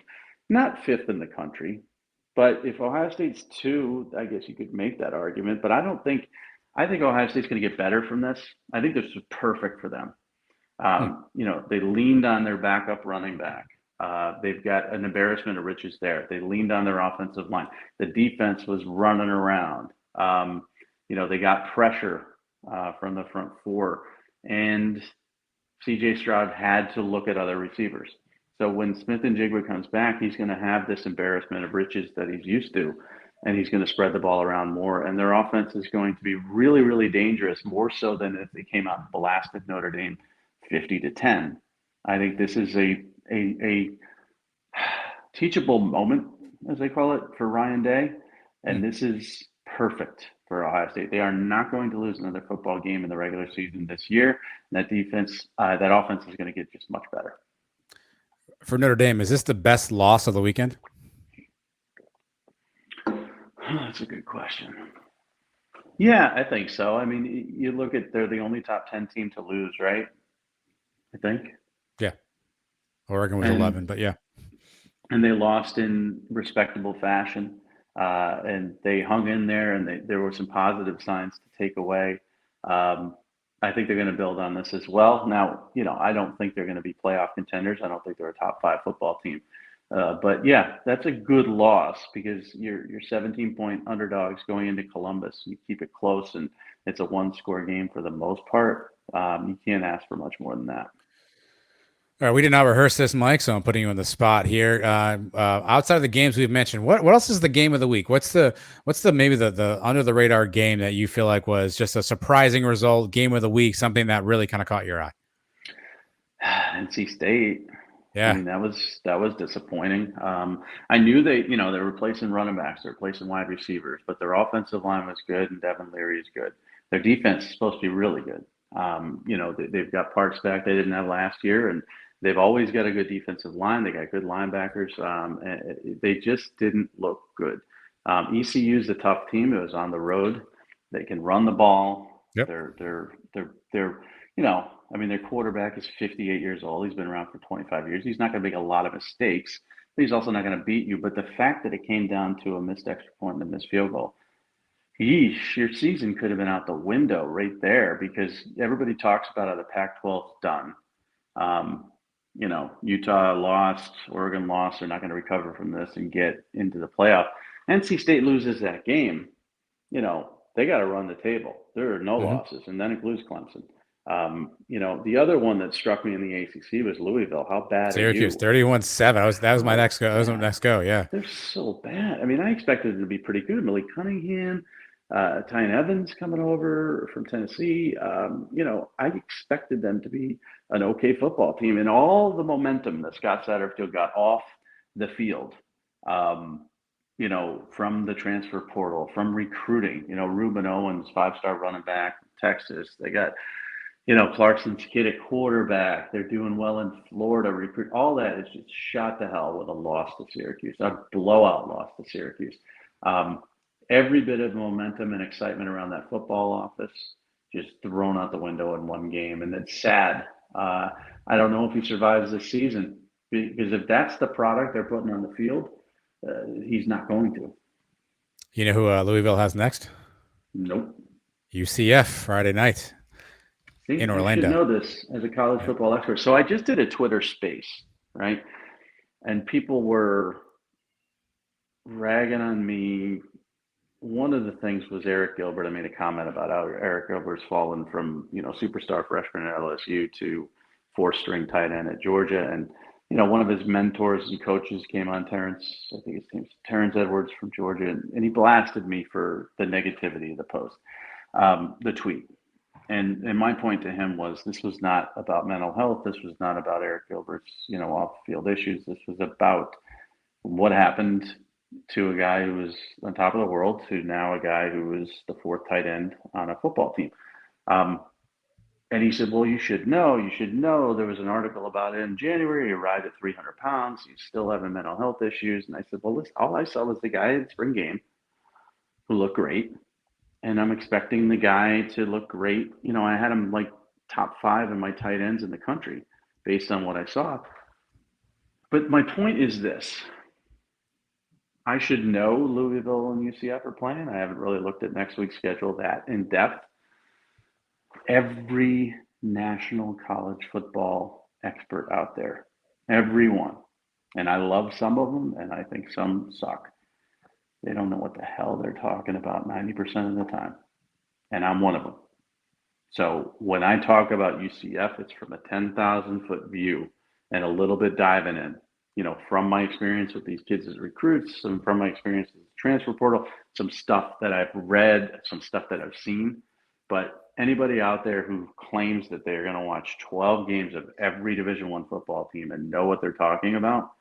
not 5th in the country. But if Ohio State's 2, I guess you could make that argument. But I think Ohio State's going to get better from this. I think this is perfect for them. They leaned on their backup running back. They've got an embarrassment of riches there. They leaned on their offensive line. The defense was running around. They got pressure from the front 4. And C.J. Stroud had to look at other receivers. So when Smith and Jigba comes back, he's going to have this embarrassment of riches that he's used to, and he's going to spread the ball around more. And their offense is going to be really, really dangerous, more so than if they came out and blasted Notre Dame 50-10. I think this is a teachable moment, as they call it, for Ryan Day, and this is perfect for Ohio State. They are not going to lose another football game in the regular season this year. And that offense is going to get just much better. For Notre Dame, is this the best loss of the weekend? That's a good question. Yeah, I think so. I mean, you look at they're the only top 10 team to lose, right? I think. Yeah. Oregon was And 11, but yeah. and they lost in respectable fashion. And they hung in there, and there were some positive signs to take away. Um, I think they're going to build on this as well. Now, I don't think they're going to be playoff contenders. I don't think they're a top five football team. But yeah, that's a good loss because you're 17-point underdogs going into Columbus. You keep it close, and it's a one-score game for the most part. You can't ask for much more than that. All right, we did not rehearse this, Mike, so I'm putting you on the spot here. Outside of the games we've mentioned, what else is the game of the week? What's the maybe the under the radar game that you feel like was just a surprising result, game of the week, something that really kind of caught your eye? NC State. I Yeah. mean, that was disappointing. I knew they're replacing running backs, they're replacing wide receivers, but their offensive line was good, and Devin Leary is good. Their defense is supposed to be really good. They've got Parks back they didn't have last year, and they've always got a good defensive line. They got good linebackers. And they just didn't look good. ECU is a tough team. It was on the road. They can run the ball. Yep. They're I mean, their quarterback is 58 years old. He's been around for 25 years. He's not going to make a lot of mistakes, but he's also not going to beat you. But the fact that it came down to a missed extra point and a missed field goal, yeesh, your season could have been out the window right there because everybody talks about how the Pac-12's done. Utah lost, Oregon lost. They're not going to recover from this and get into the playoff. NC State loses that game. They got to run the table. There are no losses, and that includes Clemson. The other one that struck me in the ACC was Louisville. How bad Syracuse, are you? 31-7. That was my next go. That was my next go. Yeah. They're so bad. I mean, I expected them to be pretty good. Malik Cunningham, Tyne Evans coming over from Tennessee. I expected them to be an okay football team, and all the momentum that Scott Satterfield got off the field. From the transfer portal, from recruiting, Reuben Owens, 5-star running back, Texas. They got, Clarkson's kid at quarterback. They're doing well in Florida. Recruit, all that is just shot to hell with a loss to Syracuse, a blowout loss to Syracuse. Every bit of momentum and excitement around that football office just thrown out the window in one game. And it's sad. I don't know if he survives this season because if that's the product they're putting on the field, he's not going to. You know who Louisville has next? Nope. UCF Friday night in Orlando. You should know this as a college football expert. So I just did a Twitter space, right? And people were ragging on me. One of the things was Eric Gilbert. I made a comment about how Eric Gilbert's fallen from, superstar freshman at LSU to 4th-string tight end at Georgia. And one of his mentors and coaches came on, I think his name's Terrence Edwards from Georgia, and he blasted me for the negativity of the post, the tweet. And my point to him was this was not about mental health. This was not about Eric Gilbert's, off-field issues. This was about what happened to a guy who was on top of the world to now a guy who was the 4th tight end on a football team. And he said, well, you should know there was an article about it in January. He arrived at 300 pounds. He's still having mental health issues. And I said, well, listen, all I saw was the guy at spring game who looked great. And I'm expecting the guy to look great. I had him like top 5 in my tight ends in the country based on what I saw. But my point is this. I should know Louisville and UCF are playing. I haven't really looked at next week's schedule that in depth. Every national college football expert out there, everyone, and I love some of them, and I think some suck. They don't know what the hell they're talking about 90% of the time, and I'm one of them. So when I talk about UCF, it's from a 10,000-foot view and a little bit diving in, from my experience with these kids as recruits, from my experience as a transfer portal, some stuff that I've read, some stuff that I've seen. But anybody out there who claims that they're going to watch 12 games of every Division I football team and know what they're talking about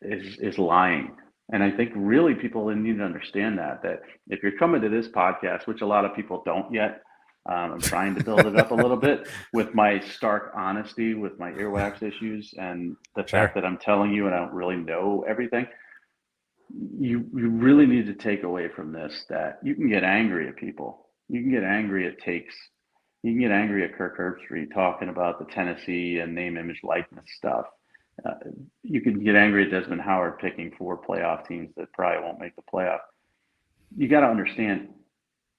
is lying. And I think really people need to understand that if you're coming to this podcast, which a lot of people don't yet, I'm trying to build it up a little bit with my stark honesty, with my earwax issues and the fact that I'm telling you and I don't really know everything. you really need to take away from this that you can get angry at people. You can get angry at takes. You can get angry at Kirk Herbstreit talking about the Tennessee and name, image, likeness stuff. Uh, you can get angry at Desmond Howard picking 4 playoff teams that probably won't make the playoff. You got to understand,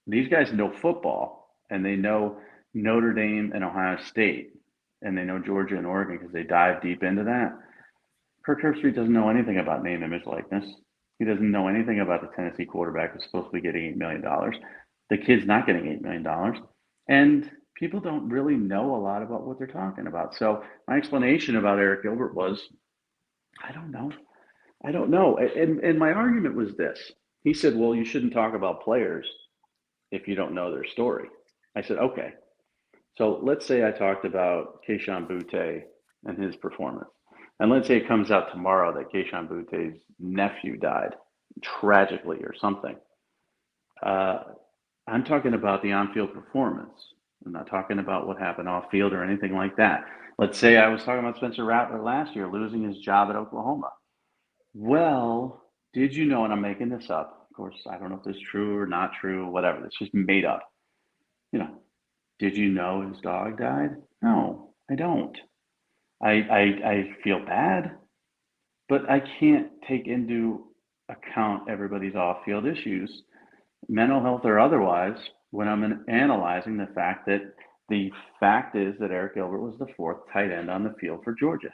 these guys know football, and they know Notre Dame and Ohio State, and they know Georgia and Oregon because they dive deep into that. Kirk Herbstreit doesn't know anything about name, image, likeness. He doesn't know anything about the Tennessee quarterback who's supposed to be getting $8 million. The kid's not getting $8 million. And people don't really know a lot about what they're talking about. So my explanation about Eric Gilbert was, I don't know. I don't know. And my argument was this. He said, well, you shouldn't talk about players if you don't know their story. I said, okay. So let's say I talked about Kayshon Boutte and his performance. And let's say it comes out tomorrow that Kayshon Boutte's nephew died tragically or something. I'm talking about the on-field performance. I'm not talking about what happened off-field or anything like that. Let's say I was talking about Spencer Rattler last year losing his job at Oklahoma. Well, did you know, and I'm making this up, of course, I don't know if this is true or not true, whatever, it's just made up. Did you know his dog died? No, I don't. I feel bad, but I can't take into account everybody's off-field issues, mental health or otherwise, when I'm analyzing the fact is that Eric Gilbert was the 4th tight end on the field for Georgia.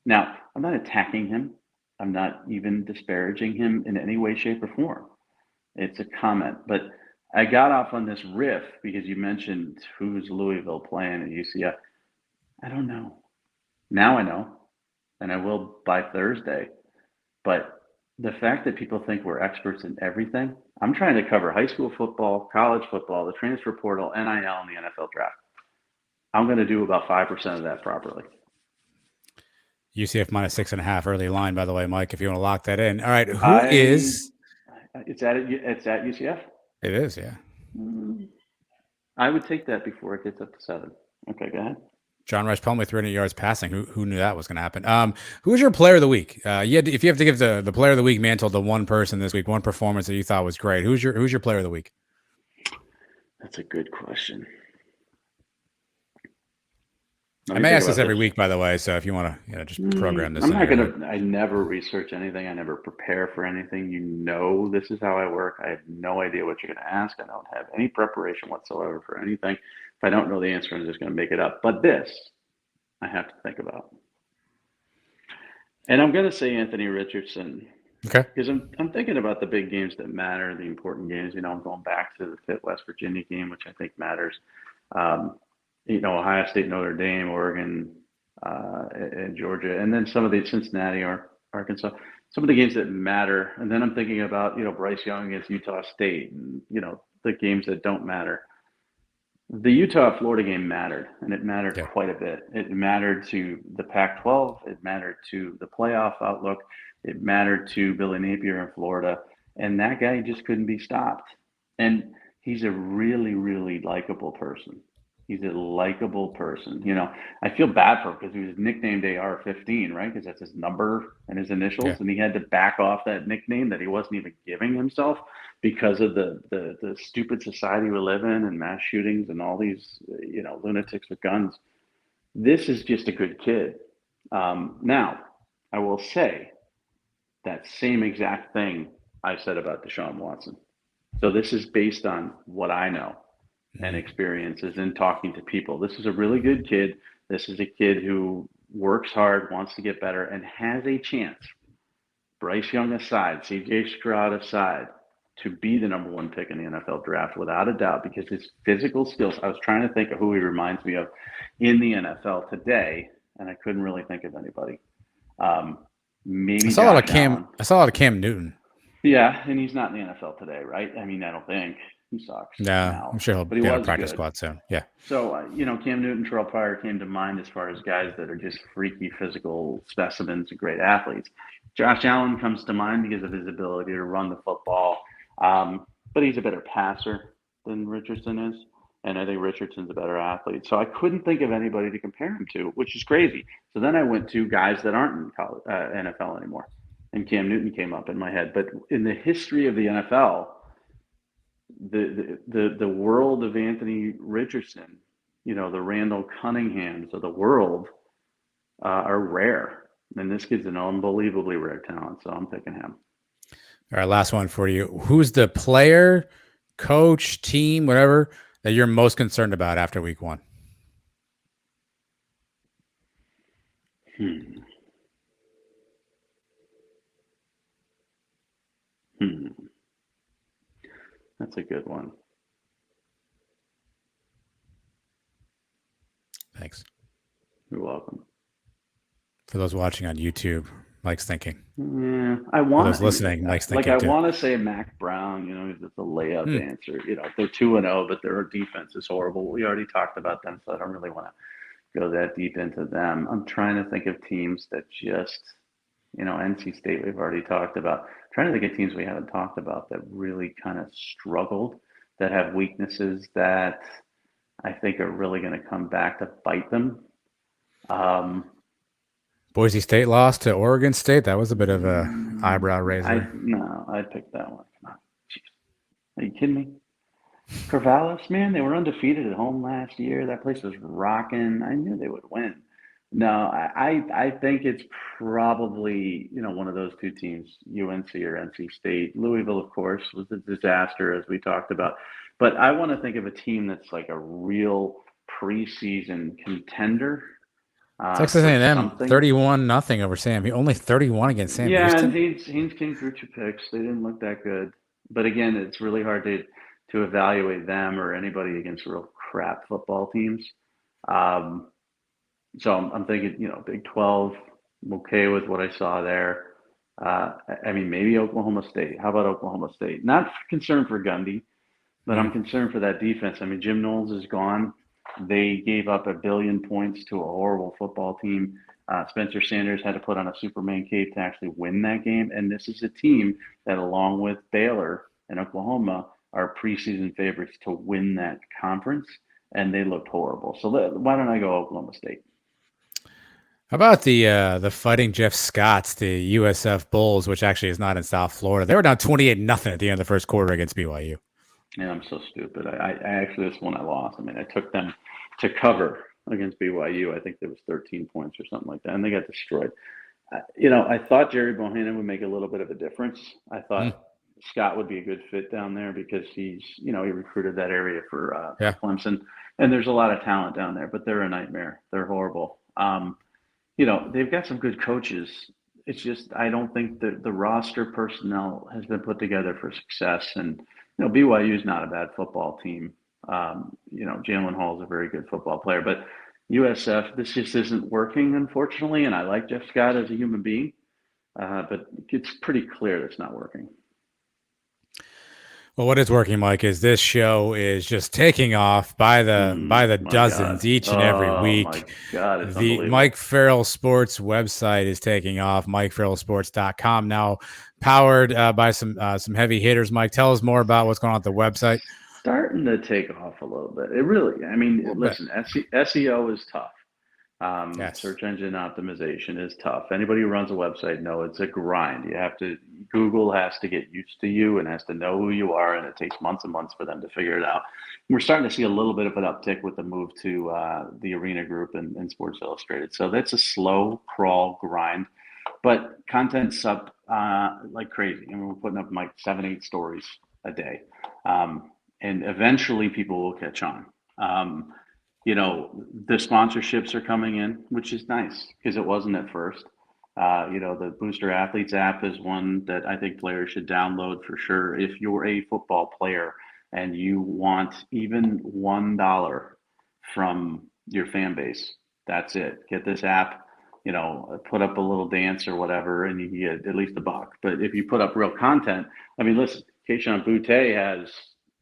Now, I'm not attacking him. I'm not even disparaging him in any way, shape, or form. It's a comment, but I got off on this riff because you mentioned who's Louisville playing at UCF. I don't know. Now I know, and I will by Thursday. But the fact that people think we're experts in everything, I'm trying to cover high school football, college football, the transfer portal, NIL, and the NFL draft. I'm going to do about 5% of that properly. UCF minus 6.5 early line, by the way, Mike, if you want to lock that in. All right. It's at UCF? It is, yeah. I would take that before it gets up to 7. Okay, go ahead. John Rush Plumlee 300 yards passing. Who knew that was going to happen? Who was your player of the week? If you have to give the player of the week mantle to one person this week, one performance that you thought was great, who's your player of the week? That's a good question. I may ask this every week, by the way, so if you want to just program this. I never research anything. I never prepare for anything. This is how I work. I have no idea what you're going to ask. I don't have any preparation whatsoever for anything. If I don't know the answer, I'm just going to make it up. But this, I have to think about. And I'm going to say Anthony Richardson. Okay. Because I'm thinking about the big games that matter, the important games. I'm going back to the Pitt West Virginia game, which I think matters. Ohio State, Notre Dame, Oregon, and Georgia, and then some of the Cincinnati or Arkansas, some of the games that matter. And then I'm thinking about, Bryce Young against Utah State and, the games that don't matter. The Utah-Florida game mattered, and it mattered quite a bit. It mattered to the Pac-12. It mattered to the playoff outlook. It mattered to Billy Napier in Florida. And that guy just couldn't be stopped. And he's a really, really likable person. He's a likable person. I feel bad for him because he was nicknamed AR-15, right? Because that's his number and his initials. And he had to back off that nickname that he wasn't even giving himself because of the stupid society we live in and mass shootings and all these, lunatics with guns. This is just a good kid. Now, I will say that same exact thing I said about Deshaun Watson. So this is based on what I know and experiences and talking to people. This is a really good kid. This is a kid who works hard, wants to get better, and has a chance, Bryce Young aside, CJ Stroud aside, to be the number 1 pick in the NFL draft without a doubt because his physical skills, I was trying to think of who he reminds me of in the NFL today, and I couldn't really think of anybody. Maybe I saw a lot of Cam Newton. Yeah, and he's not in the NFL today, right? I mean, I don't think. He sucks. No, I'm sure he'll be on a practice squad soon. Yeah. So, Cam Newton, Terrell Pryor came to mind as far as guys that are just freaky physical specimens and great athletes. Josh Allen comes to mind because of his ability to run the football, but he's a better passer than Richardson is, and I think Richardson's a better athlete. So I couldn't think of anybody to compare him to, which is crazy. So then I went to guys that aren't in NFL anymore, and Cam Newton came up in my head. But in the history of the NFL, the world of Anthony Richardson, the Randall Cunninghams of the world are rare. And this kid's an unbelievably rare talent, so I'm picking him. All right, last one for you. Who's the player, coach, team, whatever, that you're most concerned about after week 1? That's a good one. Thanks. You're welcome. For those watching on YouTube, Mike's thinking. Yeah, I want. For those listening, Mike's thinking I too. want to say Mac Brown. It's a layup answer. They're 2-0, but their defense is horrible. We already talked about them, so I don't really want to go that deep into them. I'm trying to think of teams that just, NC State we've already talked about. I'm trying to think of teams we haven't talked about that really kind of struggled, that have weaknesses that I think are really going to come back to bite them. Boise State lost to Oregon State. That was a bit of a eyebrow raiser. I'd pick that one. Come on. Jeez. Are you kidding me? Corvallis, man, they were undefeated at home last year. That place was rocking. I knew they would win. No, I think it's probably, one of those two teams, UNC or NC State. Louisville, of course, was a disaster, as we talked about. But I want to think of a team that's like a real preseason contender. Texas A&M 31-0 over Sam. Only 31 against Sam Houston. Yeah, and Haynes King threw 2 picks. They didn't look that good. But again, it's really hard to evaluate them or anybody against real crap football teams. So I'm thinking, Big 12. I'm okay with what I saw there. Maybe Oklahoma State. How about Oklahoma State? Not concerned for Gundy, but I'm concerned for that defense. Jim Knowles is gone. They gave up 1 billion points to a horrible football team. Spencer Sanders had to put on a Superman cape to actually win that game. And this is a team that, along with Baylor and Oklahoma, are preseason favorites to win that conference. And they looked horrible. So why don't I go Oklahoma State? How about the Fighting Jeff Scotts, the USF Bulls, which actually is not in South Florida? They were down 28-0 at the end of the first quarter against BYU. Yeah, I'm so stupid. I actually, this one I lost. I took them to cover against BYU. I think there was 13 points or something like that, and they got destroyed. I thought Jerry Bohannon would make a little bit of a difference. I thought Scott would be a good fit down there because he's, he recruited that area for Clemson, and there's a lot of talent down there, but they're a nightmare. They're horrible. They've got some good coaches. It's just I don't think that the roster personnel has been put together for success. And BYU is not a bad football team. Jalen Hall is a very good football player, but USF, this just isn't working, unfortunately. And I like Jeff Scott as a human being, but it's pretty clear it's not working. Well, what is working, Mike, is this show is just taking off by the dozens each and every week. My God, it's the Mike Farrell Sports website is taking off. MikeFarrellSports.com now powered by some heavy hitters. Mike, tell us more about what's going on at the website. Starting to take off a little bit. It really, listen, SEO is tough. Search engine optimization is tough. Anybody who runs a website knows it's a grind. Google has to get used to you and has to know who you are, and it takes months and months for them to figure it out. We're starting to see a little bit of an uptick with the move to the Arena Group and Sports Illustrated. So that's a slow crawl grind, but content's up like crazy. We're putting up like 7-8 stories a day, and eventually people will catch on. The sponsorships are coming in, which is nice because it wasn't at first. The Booster Athletes app is one that I think players should download for sure. If you're a football player and you want even $1 from your fan base, that's it. Get this app, put up a little dance or whatever, and you can get at least $1. But if you put up real content, listen, Keishon Boutte has,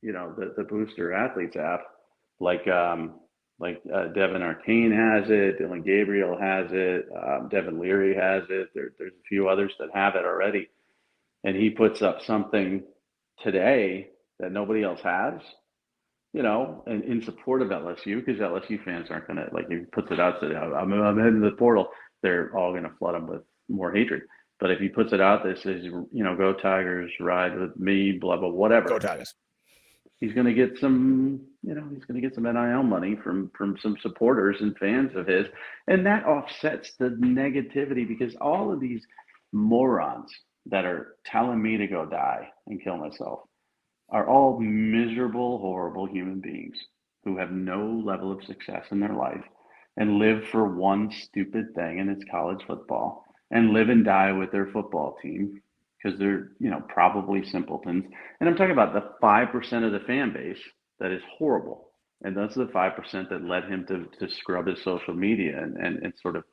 the Booster Athletes app, like Devin Arcane has it, Dylan Gabriel has it, Devin Leary has it. There's a few others that have it already. And he puts up something today that nobody else has, and in support of LSU, because LSU fans aren't going to, like, he puts it out today, I'm heading to the portal, they're all going to flood him with more hatred. But if he puts it out there, says, go Tigers, ride with me, blah, blah, whatever. Go Tigers. He's going to get some, he's going to get some NIL money from some supporters and fans of his. And that offsets the negativity, because all of these morons that are telling me to go die and kill myself are all miserable, horrible human beings who have no level of success in their life and live for one stupid thing, and it's college football, and live and die with their football team because they're, probably simpletons. And I'm talking about the 5% of the fan base that is horrible. And those are the 5% that led him to scrub his social media and sort of,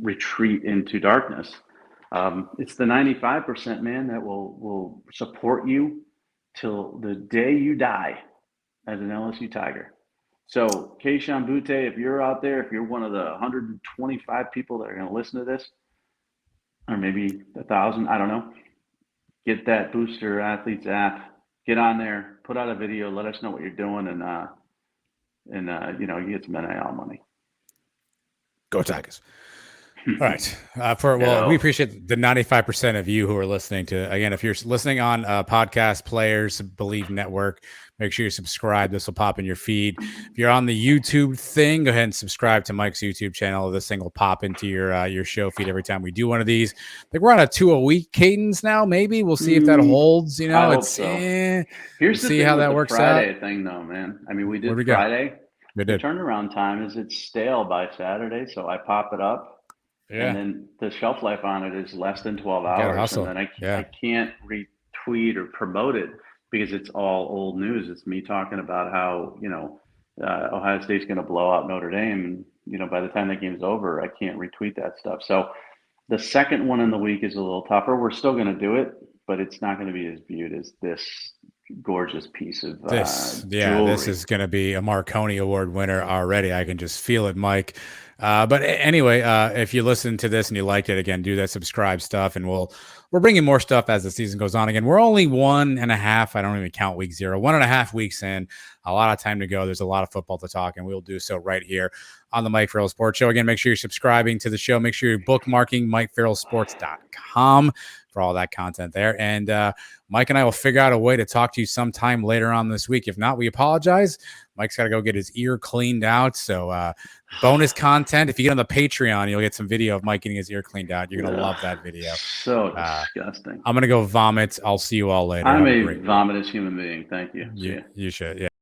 retreat into darkness. It's the 95%, man, that will support you till the day you die as an LSU Tiger. So, Keishawn Butte, if you're out there, if you're one of the 125 people that are going to listen to this, or maybe 1,000, I don't know, get that Booster Athletes app, get on there, put out a video, let us know what you're doing, and you get some NIL money. Go Tigers. All right. We appreciate the 95% of you who are listening to, again, if you're listening on Podcast Players Believe Network, make sure you subscribe. This will pop in your feed. If you're on the YouTube thing, go ahead and subscribe to Mike's YouTube channel. This thing will pop into your show feed every time we do one of these. I think we're on a 2-a-week cadence now. Maybe we'll see if that holds. I hope so. Here's the see thing how with that the works Friday out. thing, though, man. I mean, we did we Friday. We The did. turnaround time is it's stale by Saturday, so I pop it up. Yeah. And then the shelf life on it is less than 12 gotta hours. hustle. And then I can't retweet or promote it because it's all old news. It's me talking about how, Ohio State's going to blow out Notre Dame. And, by the time that game's over, I can't retweet that stuff. So the second one in the week is a little tougher. We're still going to do it, but it's not going to be as viewed as this gorgeous piece of jewelry. This is going to be a Marconi Award winner already. I can just feel it, Mike. But anyway, if you listen to this and you liked it, again, do that subscribe stuff, and we're bringing more stuff as the season goes on. Again, we're only 1.5. I don't even count week 0. 1.5 weeks in. A lot of time to go. There's a lot of football to talk, and we'll do so right here on the Mike Farrell Sports Show. Again, make sure you're subscribing to the show. Make sure you're bookmarking MikeFarrellSports.com for all that content there. And Mike and I will figure out a way to talk to you sometime later on this week. If not, we apologize. Mike's got to go get his ear cleaned out. So bonus content. If you get on the Patreon, you'll get some video of Mike getting his ear cleaned out. You're going to love that video. So disgusting. I'm going to go vomit. I'll see you all later. I'm a vomitous human being. Thank you. You should. Yeah.